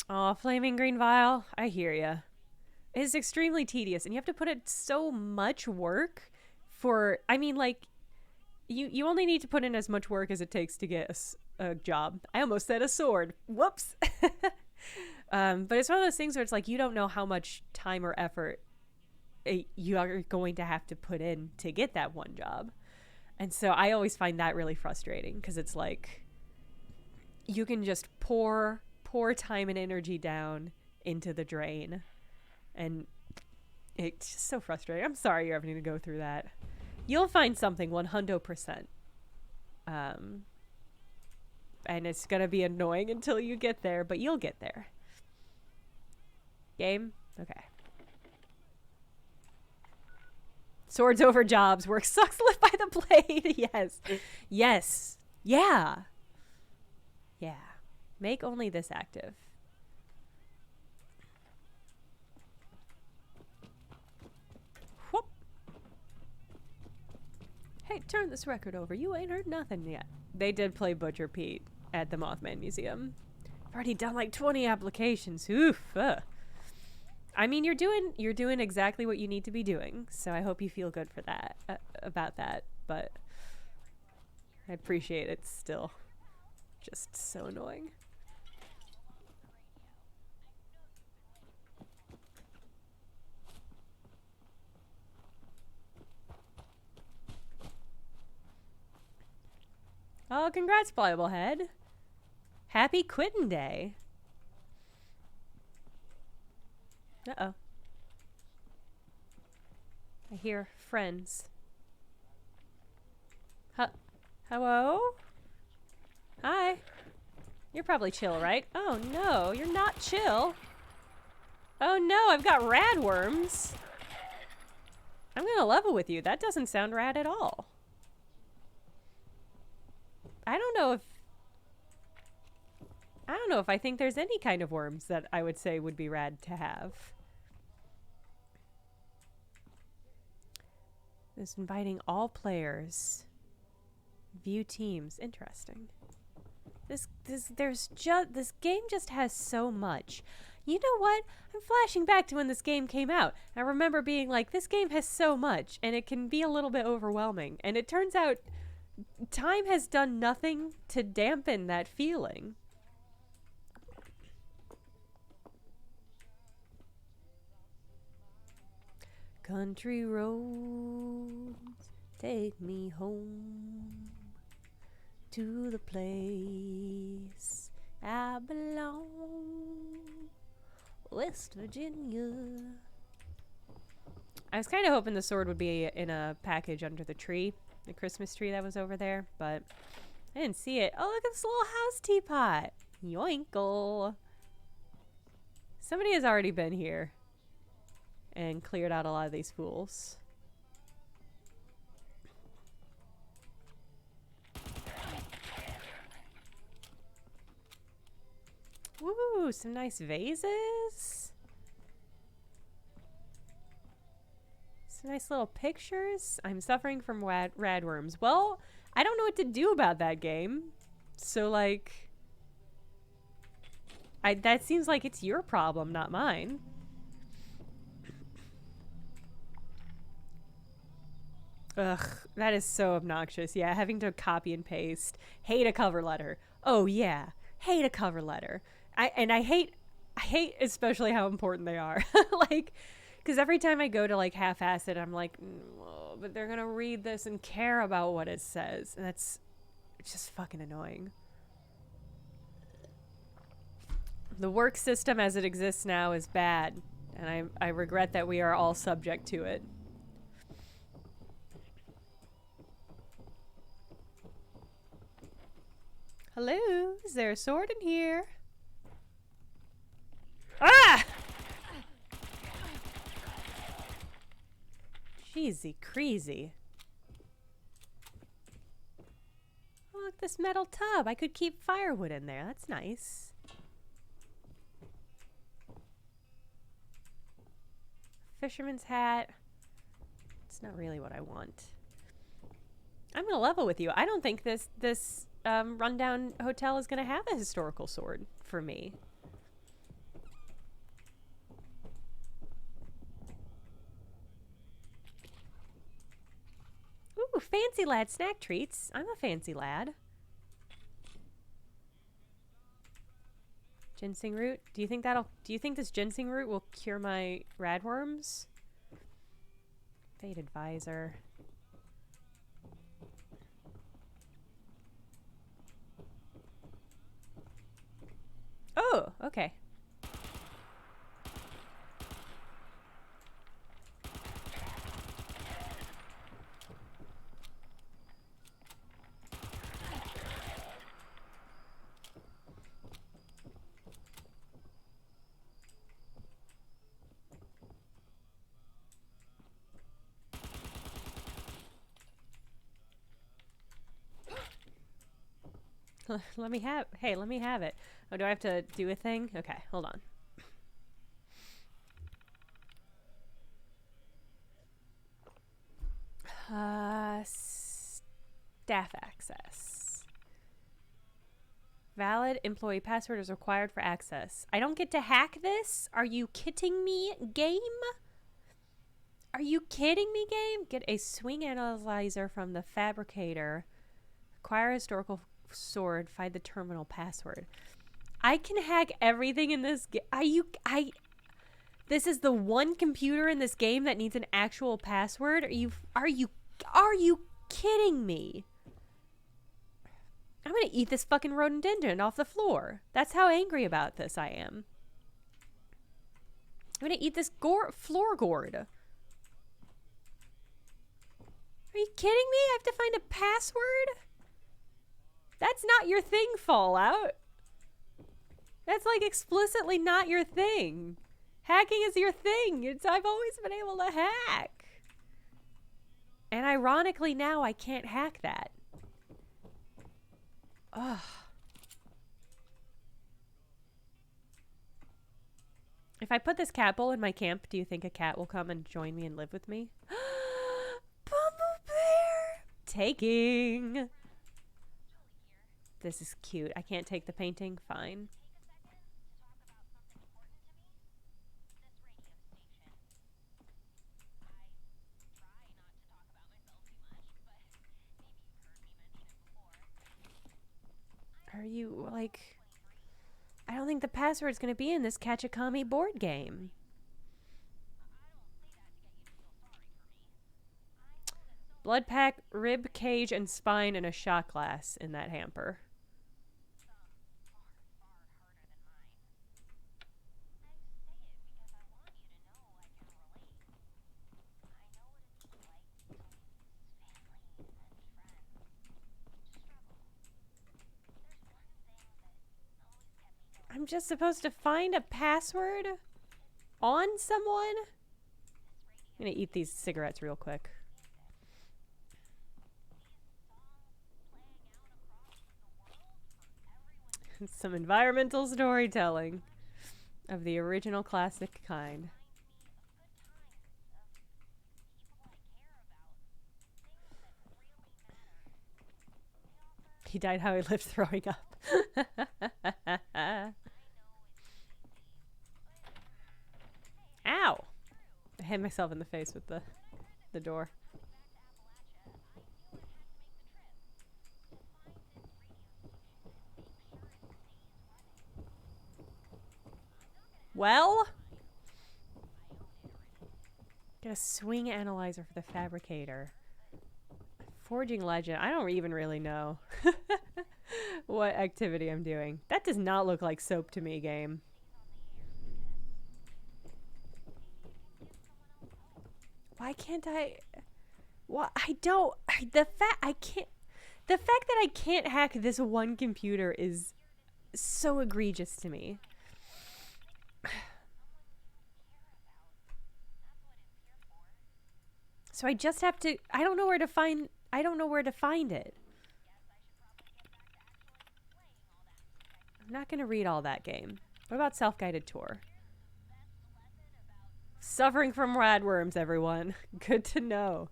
Oh, flaming green vial. I hear ya. It is extremely tedious, and you have to put in so much work for... I mean, like, you only need to put in as much work as it takes to get a job. I almost said a sword. Whoops. But it's one of those things where it's like you don't know how much time or effort you are going to have to put in to get that one job. And so I always find that really frustrating because it's like you can just pour time and energy down into the drain. And it's just so frustrating. I'm sorry you're having to go through that. You'll find something 100%. And it's going to be annoying until you get there, but you'll get there. Game? Okay. Swords over jobs. Work sucks. Live by the blade. Yes. Yes. Yeah. Yeah. Make only this active. Whoop. Hey, turn this record over. You ain't heard nothing yet. They did play Butcher Pete at the Mothman Museum. I've already done like 20 applications. Oof. I mean, you're doing exactly what you need to be doing. So I hope you feel good for that, about that. But I appreciate it still. Just so annoying. Oh, congrats, Pliable Head. Happy quitting day. Uh-oh. I hear friends. Hello? Hi. You're probably chill, right? Oh no, you're not chill. Oh no, I've got rad worms. I'm gonna level with you. That doesn't sound rad at all. I don't know if I think there's any kind of worms that I would say would be rad to have. It's inviting all players. View teams. Interesting. This game just has so much. You know what? I'm flashing back to when this game came out. I remember being like, this game has so much, and it can be a little bit overwhelming. And it turns out time has done nothing to dampen that feeling. Country roads take me home to the place I belong, West Virginia. I was kind of hoping the sword would be in a package under the tree, the Christmas tree that was over there, but I didn't see it. Oh, look at this little house teapot. Yoinkle. Somebody has already been here and cleared out a lot of these fools. Woo, some nice vases. Some nice little pictures. I'm suffering from radworms. Well, I don't know what to do about that game. So, like, that seems like it's your problem, not mine. Ugh, that is so obnoxious. Yeah, having to copy and paste. Hate a cover letter. Oh yeah, hate a cover letter. I hate especially how important they are. Like, because every time I go to like half-ass it, I'm like, oh, but they're gonna read this and care about what it says, and it's just fucking annoying. The work system as it exists now is bad, and I regret that we are all subject to it. Hello? Is there a sword in here? Ah! Jeezy crazy. Oh, look, this metal tub. I could keep firewood in there. That's nice. Fisherman's hat. It's not really what I want. I'm gonna level with you. I don't think this rundown hotel is gonna have a historical sword for me. Ooh, fancy lad snack treats. I'm a fancy lad. Ginseng root. Do you think this ginseng root will cure my radworms? Fate advisor. Oh, okay. Let me have. Hey, let me have it. Oh, do I have to do a thing? Okay, hold on. Staff access. Valid employee password is required for access. I don't get to hack this? Are you kidding me, game? Are you kidding me, game? Get a swing analyzer from the fabricator. Acquire a historical sword. Find the terminal password. I can hack everything in this game. This is the one computer in this game that needs an actual password? Are you kidding me? I'm gonna eat this fucking rhododendron off the floor. That's how angry about this I am. I'm gonna eat this floor gourd. Are you kidding me? I have to find a password? That's not your thing, Fallout. That's like explicitly not your thing. Hacking is your thing. I've always been able to hack. And ironically now I can't hack that. Ugh. If I put this cat bowl in my camp, do you think a cat will come and join me and live with me? Bumble bear! Taking. This is cute. I can't take the painting. Fine. Are you, like... I don't think the password's gonna be in this Catchakami board game. Blood pack, rib cage, and spine in a shot glass in that hamper. I'm just supposed to find a password on someone? I'm gonna eat these cigarettes real quick. Some environmental storytelling of the original classic kind. He died how he lived, throwing up. hit myself in the face with the door. Well, get a swing analyzer for the fabricator. Forging legend. I don't even really know what activity I'm doing. That does not look like soap to me, game. Why can't I? Well, I don't. The fact that I can't hack this one computer is so egregious to me. So I just have to. I don't know where to find it. I'm not gonna read all that, game. What about self-guided tour? Suffering from radworms, everyone. Good to know.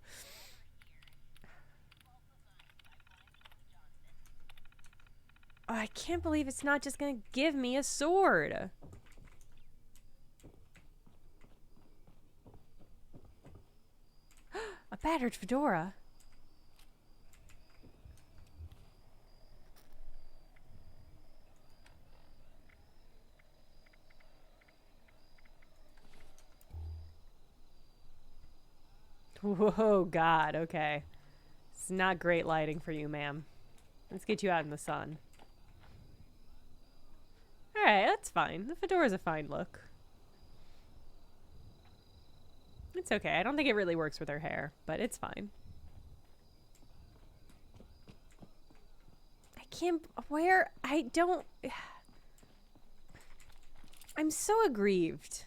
Oh, I can't believe it's not just gonna give me a sword. A battered fedora. Whoa, God, okay. It's not great lighting for you, ma'am. Let's get you out in the sun. Alright, that's fine. The fedora's a fine look. It's okay. I don't think it really works with her hair, but it's fine. I can't... Where? I don't... I'm so aggrieved.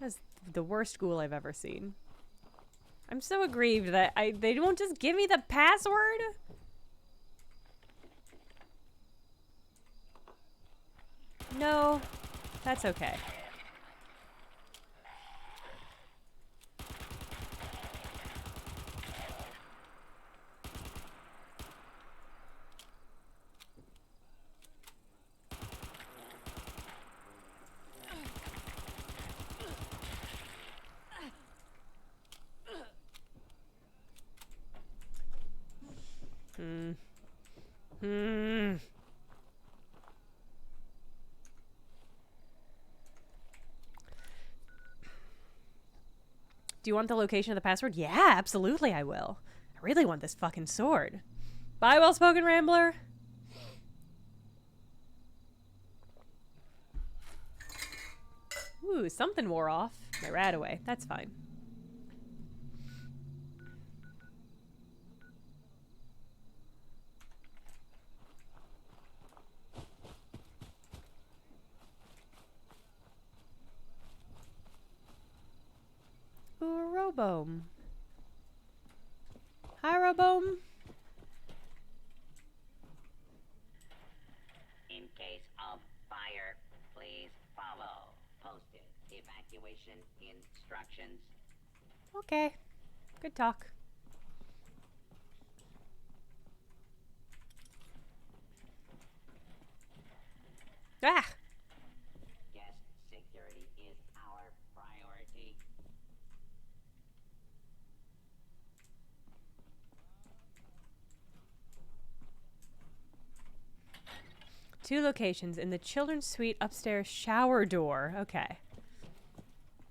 That's the worst school I've ever seen. I'm so aggrieved that they won't just give me the password? No, that's okay. Do you want the location of the password? Yeah, absolutely I will. I really want this fucking sword. Bye, well-spoken rambler. Ooh, something wore off. My rat away. That's fine. Ooh, a Roboam. Hi, Roboam. In case of fire, please follow posted evacuation instructions. Okay. Good talk. Ah! Guest security is our priority. 2 locations in the children's suite upstairs shower door. Okay.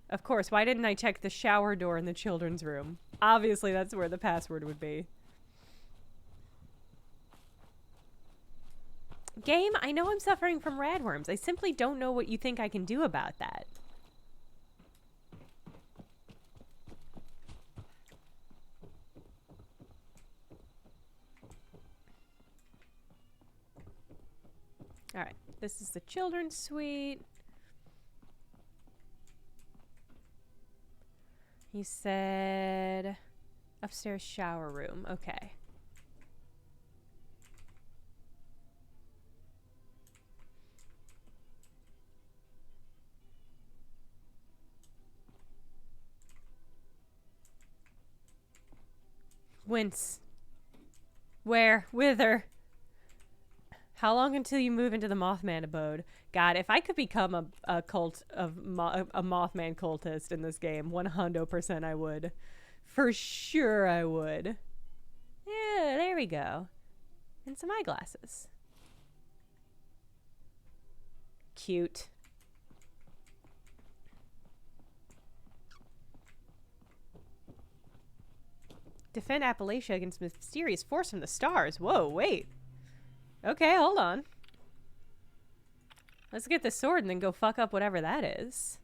Of course, why didn't I check the shower door in the children's room? Obviously, that's where the password would be. Game, I know I'm suffering from radworms. I simply don't know what you think I can do about that. Alright, this is the children's suite. He said upstairs shower room. Okay. Wince. Where? Whither? How long until you move into the Mothman abode? God, if I could become a Mothman cultist in this game, 100% I would. For sure I would. Yeah, there we go. And some eyeglasses. Cute. Defend Appalachia against mysterious force from the stars. Whoa, wait. Okay, hold on. Let's get the sword and then go fuck up whatever that is.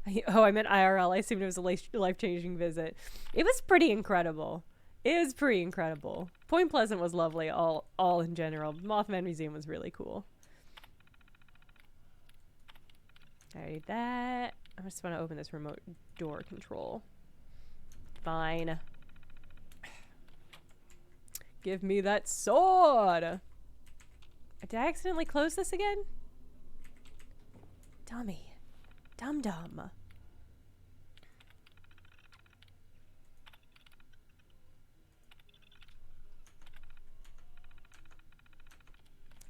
Yeah. Oh, I meant IRL. I assumed it was a life-changing visit. It was pretty incredible. It was pretty incredible. Point Pleasant was lovely, all in general. Mothman Museum was really cool. I need that. I just want to open this remote door control. Fine. Give me that sword! Did I accidentally close this again? Dummy. Dum-dum.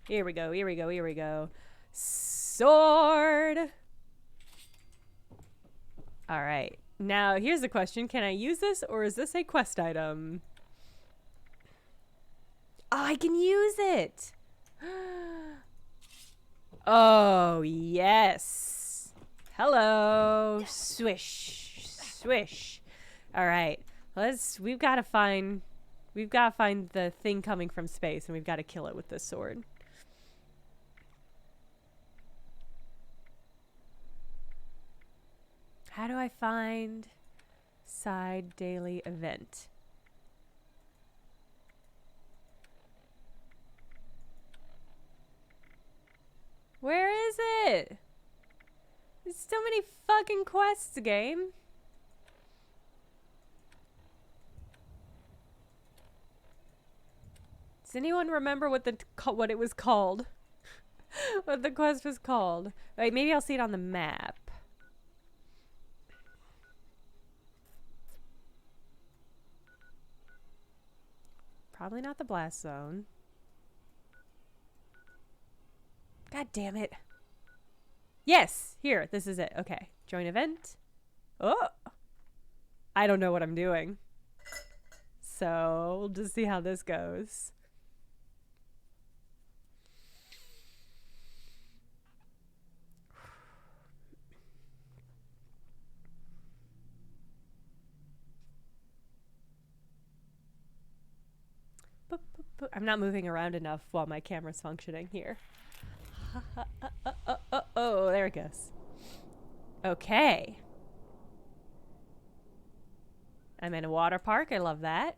Here we go, here we go, here we go. Sword! Alright. Now, here's the question. Can I use this, or is this a quest item? Oh, I can use it! Oh, yes! Hello! Swish! Swish! Alright. We've got to find the thing coming from space, and we've got to kill it with this sword. How do I find side daily event? Where is it? There's so many fucking quests, game. Does anyone remember what it was called? What the quest was called? Wait, maybe I'll see it on the map. Probably not the blast zone. God damn it. Yes! Here, this is it. Okay. Join event. Oh! I don't know what I'm doing. So, we'll just see how this goes. I'm not moving around enough while my camera's functioning here. Oh, there it goes. Okay. I'm in a water park. I love that.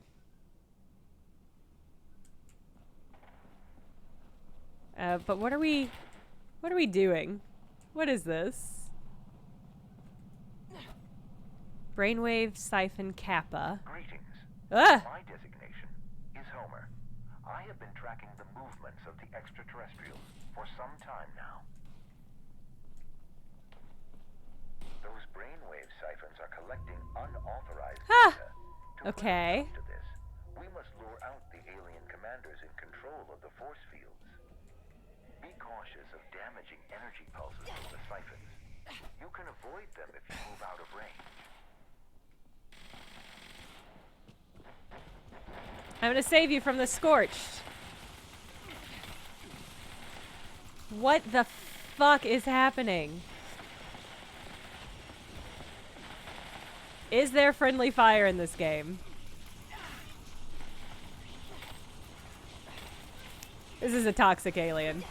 But what are we doing? What is this? Brainwave siphon kappa. Greetings. Ah! My designation is Homer. I have been tracking the movements of the extraterrestrials for some time now. Those brainwave siphons are collecting unauthorized Ah! data. Okay. To this, we must lure out the alien commanders in control of the force fields. Be cautious of damaging energy pulses from the siphons. You can avoid them if you move out of range. I'm gonna save you from the scorched. What the fuck is happening? Is there friendly fire in this game? This is a toxic alien.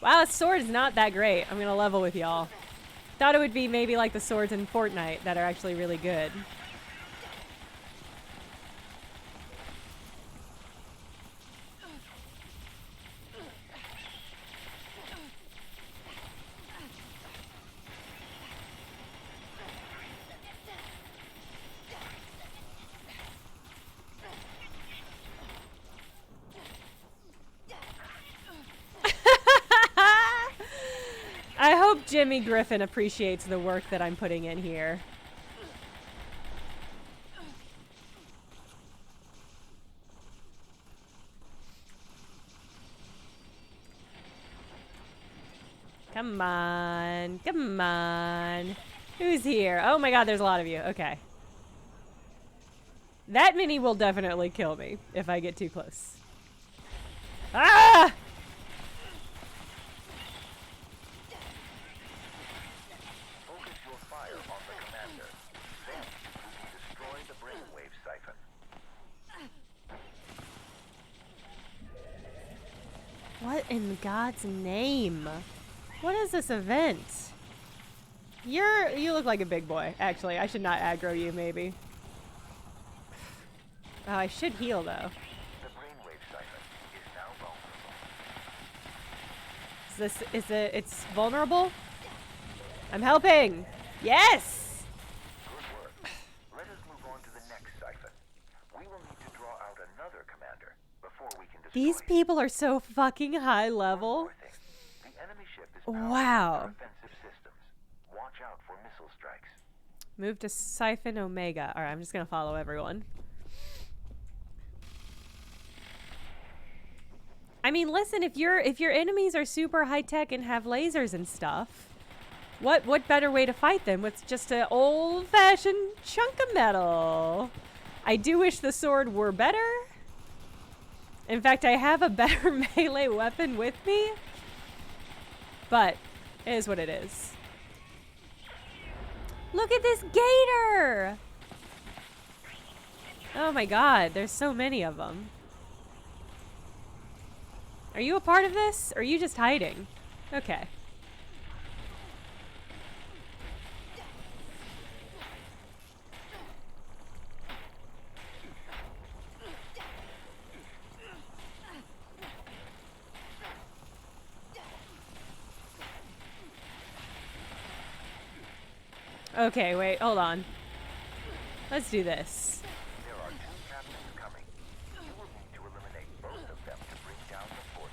Wow, this sword is not that great. I'm gonna level with y'all. Thought it would be maybe like the swords in Fortnite that are actually really good. Jimmy Griffin appreciates the work that I'm putting in here. Come on. Come on. Who's here? Oh my god, there's a lot of you. Okay. That mini will definitely kill me if I get too close. Ah! Focus your fire on the commander. Then you can destroy the brainwave siphon. What in God's name? What is this event? You look like a big boy. Actually, I should not aggro you, maybe. Oh, I should heal, though. The brainwave siphon is now vulnerable. It's vulnerable? I'm helping! Yes! Good work. Let us move on to the next siphon. We will need to draw out another commander before we can destroy These him. people are so fucking high One level. more thing. The enemy ship is powered Wow. by offensive systems. Watch out for missile strikes. Move to Siphon Omega. Alright, I'm just gonna follow everyone. I mean, listen, if your enemies are super high tech and have lasers and stuff, what better way to fight them with just an old fashioned chunk of metal? I do wish the sword were better. In fact, I have a better melee weapon with me. But it is what it is. Look at this gator! Oh my god, there's so many of them. Are you a part of this? Or are you just hiding? Okay. Okay, wait, hold on. Let's do this. There are two captains coming. You will need to eliminate both of them to bring down the force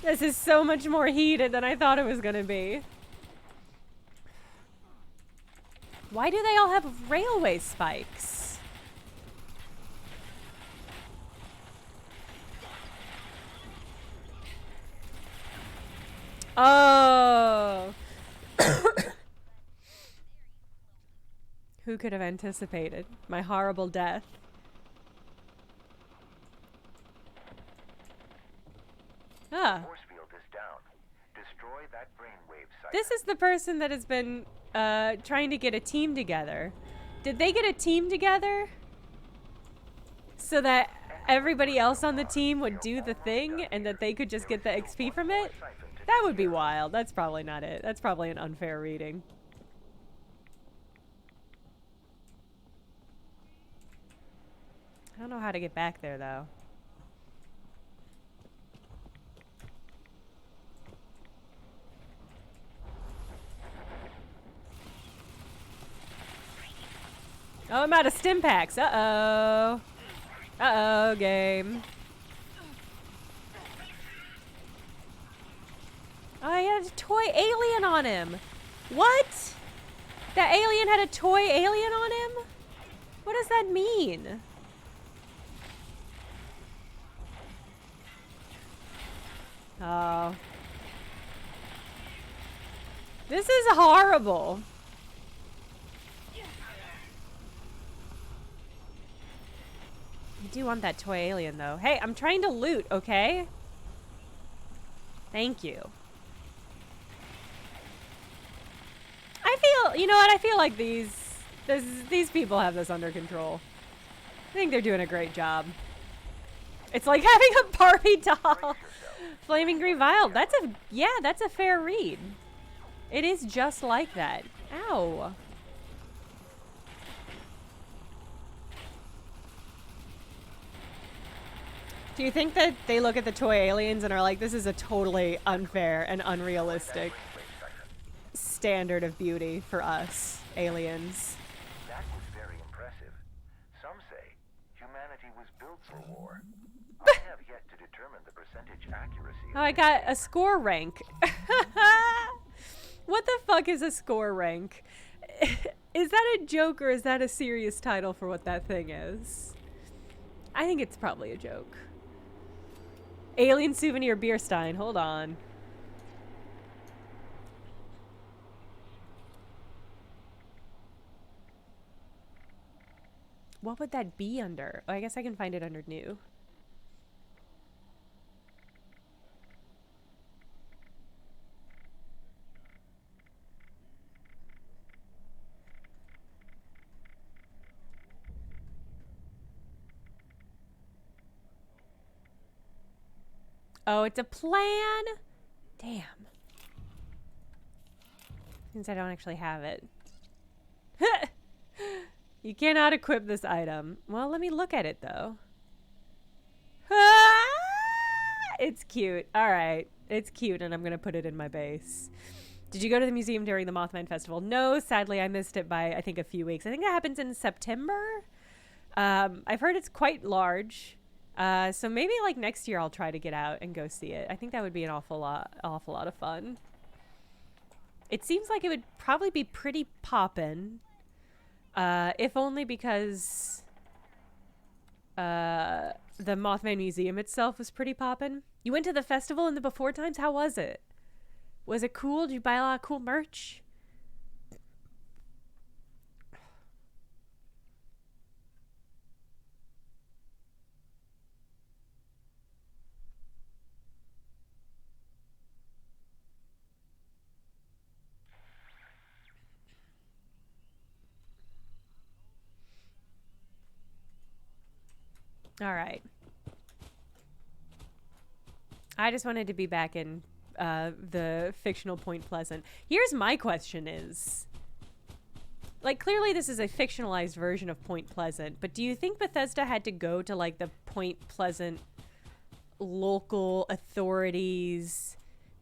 field. This is so much more heated than I thought it was gonna be. Why do they all have railway spikes? Oh. Who could have anticipated my horrible death? Ah. Force field is down. Destroy that brainwave siphon. This is the person that has been trying to get a team together. Did they get a team together so that everybody else on the team would do the thing and that they could just get the XP from it? That would be wild. That's probably not it. That's probably an unfair reading. I don't know how to get back there, though. Oh, I'm out of stim packs. Uh-oh. Uh-oh, game. Oh, he had a toy alien on him. What? That alien had a toy alien on him? What does that mean? Oh. This is horrible. I do want that toy alien, though. Hey, I'm trying to loot, okay? Thank you. I feel, you know what? I feel like these people have this under control. I think they're doing a great job. It's like having a Barbie doll. Flaming Green Vial. That's a fair read. It is just like that. Ow. Do you think that they look at the toy aliens and are like, this is a totally unfair and unrealistic standard of beauty for us, aliens? That was very impressive. Some say humanity was built for war. I have yet to accuracy. Oh, I got a score rank. What the fuck is a score rank? Is that a joke or is that a serious title for what that thing is? I think it's probably a joke. Alien souvenir beer stein. Hold on. What would that be under? Oh, I guess I can find it under new. Oh, it's a plan? Damn. Since I don't actually have it. You cannot equip this item. Well, let me look at it, though. It's cute. All right. It's cute, and I'm going to put it in my base. Did you go to the museum during the Mothman Festival? No, sadly, I missed it by, I think, a few weeks. I think that happens in September. I've heard it's quite large. So maybe, like, next year I'll try to get out and go see it. I think that would be an awful lot of fun. It seems like it would probably be pretty poppin'. If only because the Mothman Museum itself was pretty poppin'. You went to the festival in the before times? How was it? Was it cool? Did you buy a lot of cool merch? All right. I just wanted to be back in the fictional Point Pleasant. Here's my question is, like, clearly this is a fictionalized version of Point Pleasant, but do you think Bethesda had to go to, like, the Point Pleasant local authorities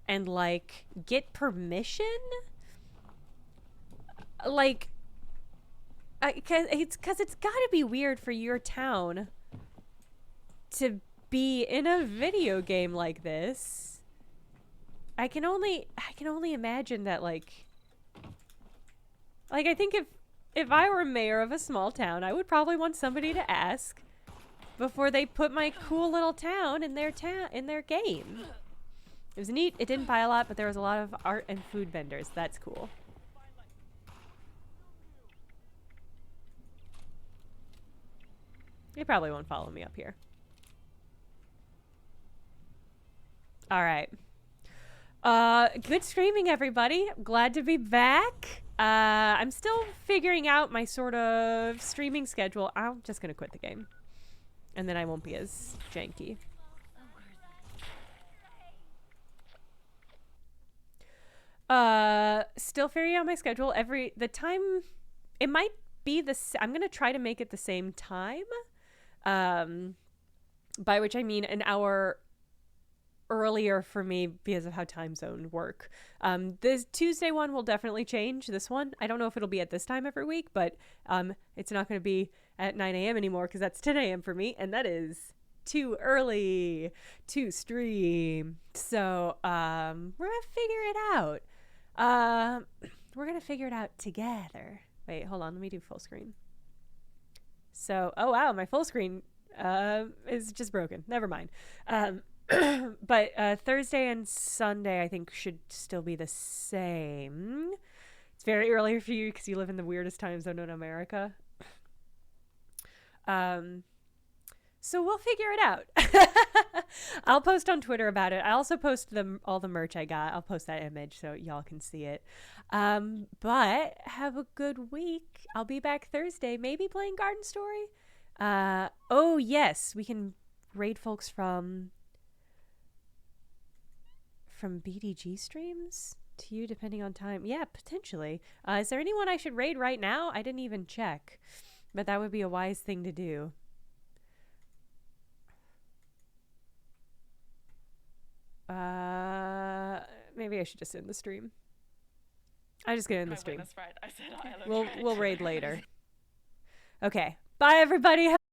and, like, get permission? Like, because it's gotta be weird for your town to be in a video game like this. I can only imagine that, like I think if I were mayor of a small town, I would probably want somebody to ask before they put my cool little town in their game. It was neat. It didn't buy a lot, but there was a lot of art and food vendors. That's cool. They probably won't follow me up here. All right. Good streaming, everybody. Glad to be back. I'm still figuring out my sort of streaming schedule. I'm just going to quit the game. And then I won't be as janky. Still figuring out my schedule. The time, it might be I'm going to try to make it the same time. By which I mean an hour earlier for me because of how time zone work. This Tuesday one will definitely change. This one, I don't know if it'll be at this time every week, but it's not going to be at 9 a.m. anymore because that's 10 a.m. for me, and that is too early to stream. So we're gonna figure it out. We're gonna figure it out together. Wait, hold on. Let me do full screen. So, oh wow, my full screen is just broken. Never mind. But Thursday and Sunday, I think, should still be the same. It's very early for you because you live in the weirdest time zone in America. So we'll figure it out. I'll post on Twitter about it. I also post all the merch I got. I'll post that image so y'all can see it. But have a good week. I'll be back Thursday, maybe playing Garden Story. Oh yes, we can raid folks from BDG streams to you depending on time. Yeah, potentially. Is there anyone I should raid right now? I didn't even check, but that would be a wise thing to do. Maybe I should just end the stream. I'm just gonna end the stream. That's right. I said we'll raid later. Okay. Bye everybody.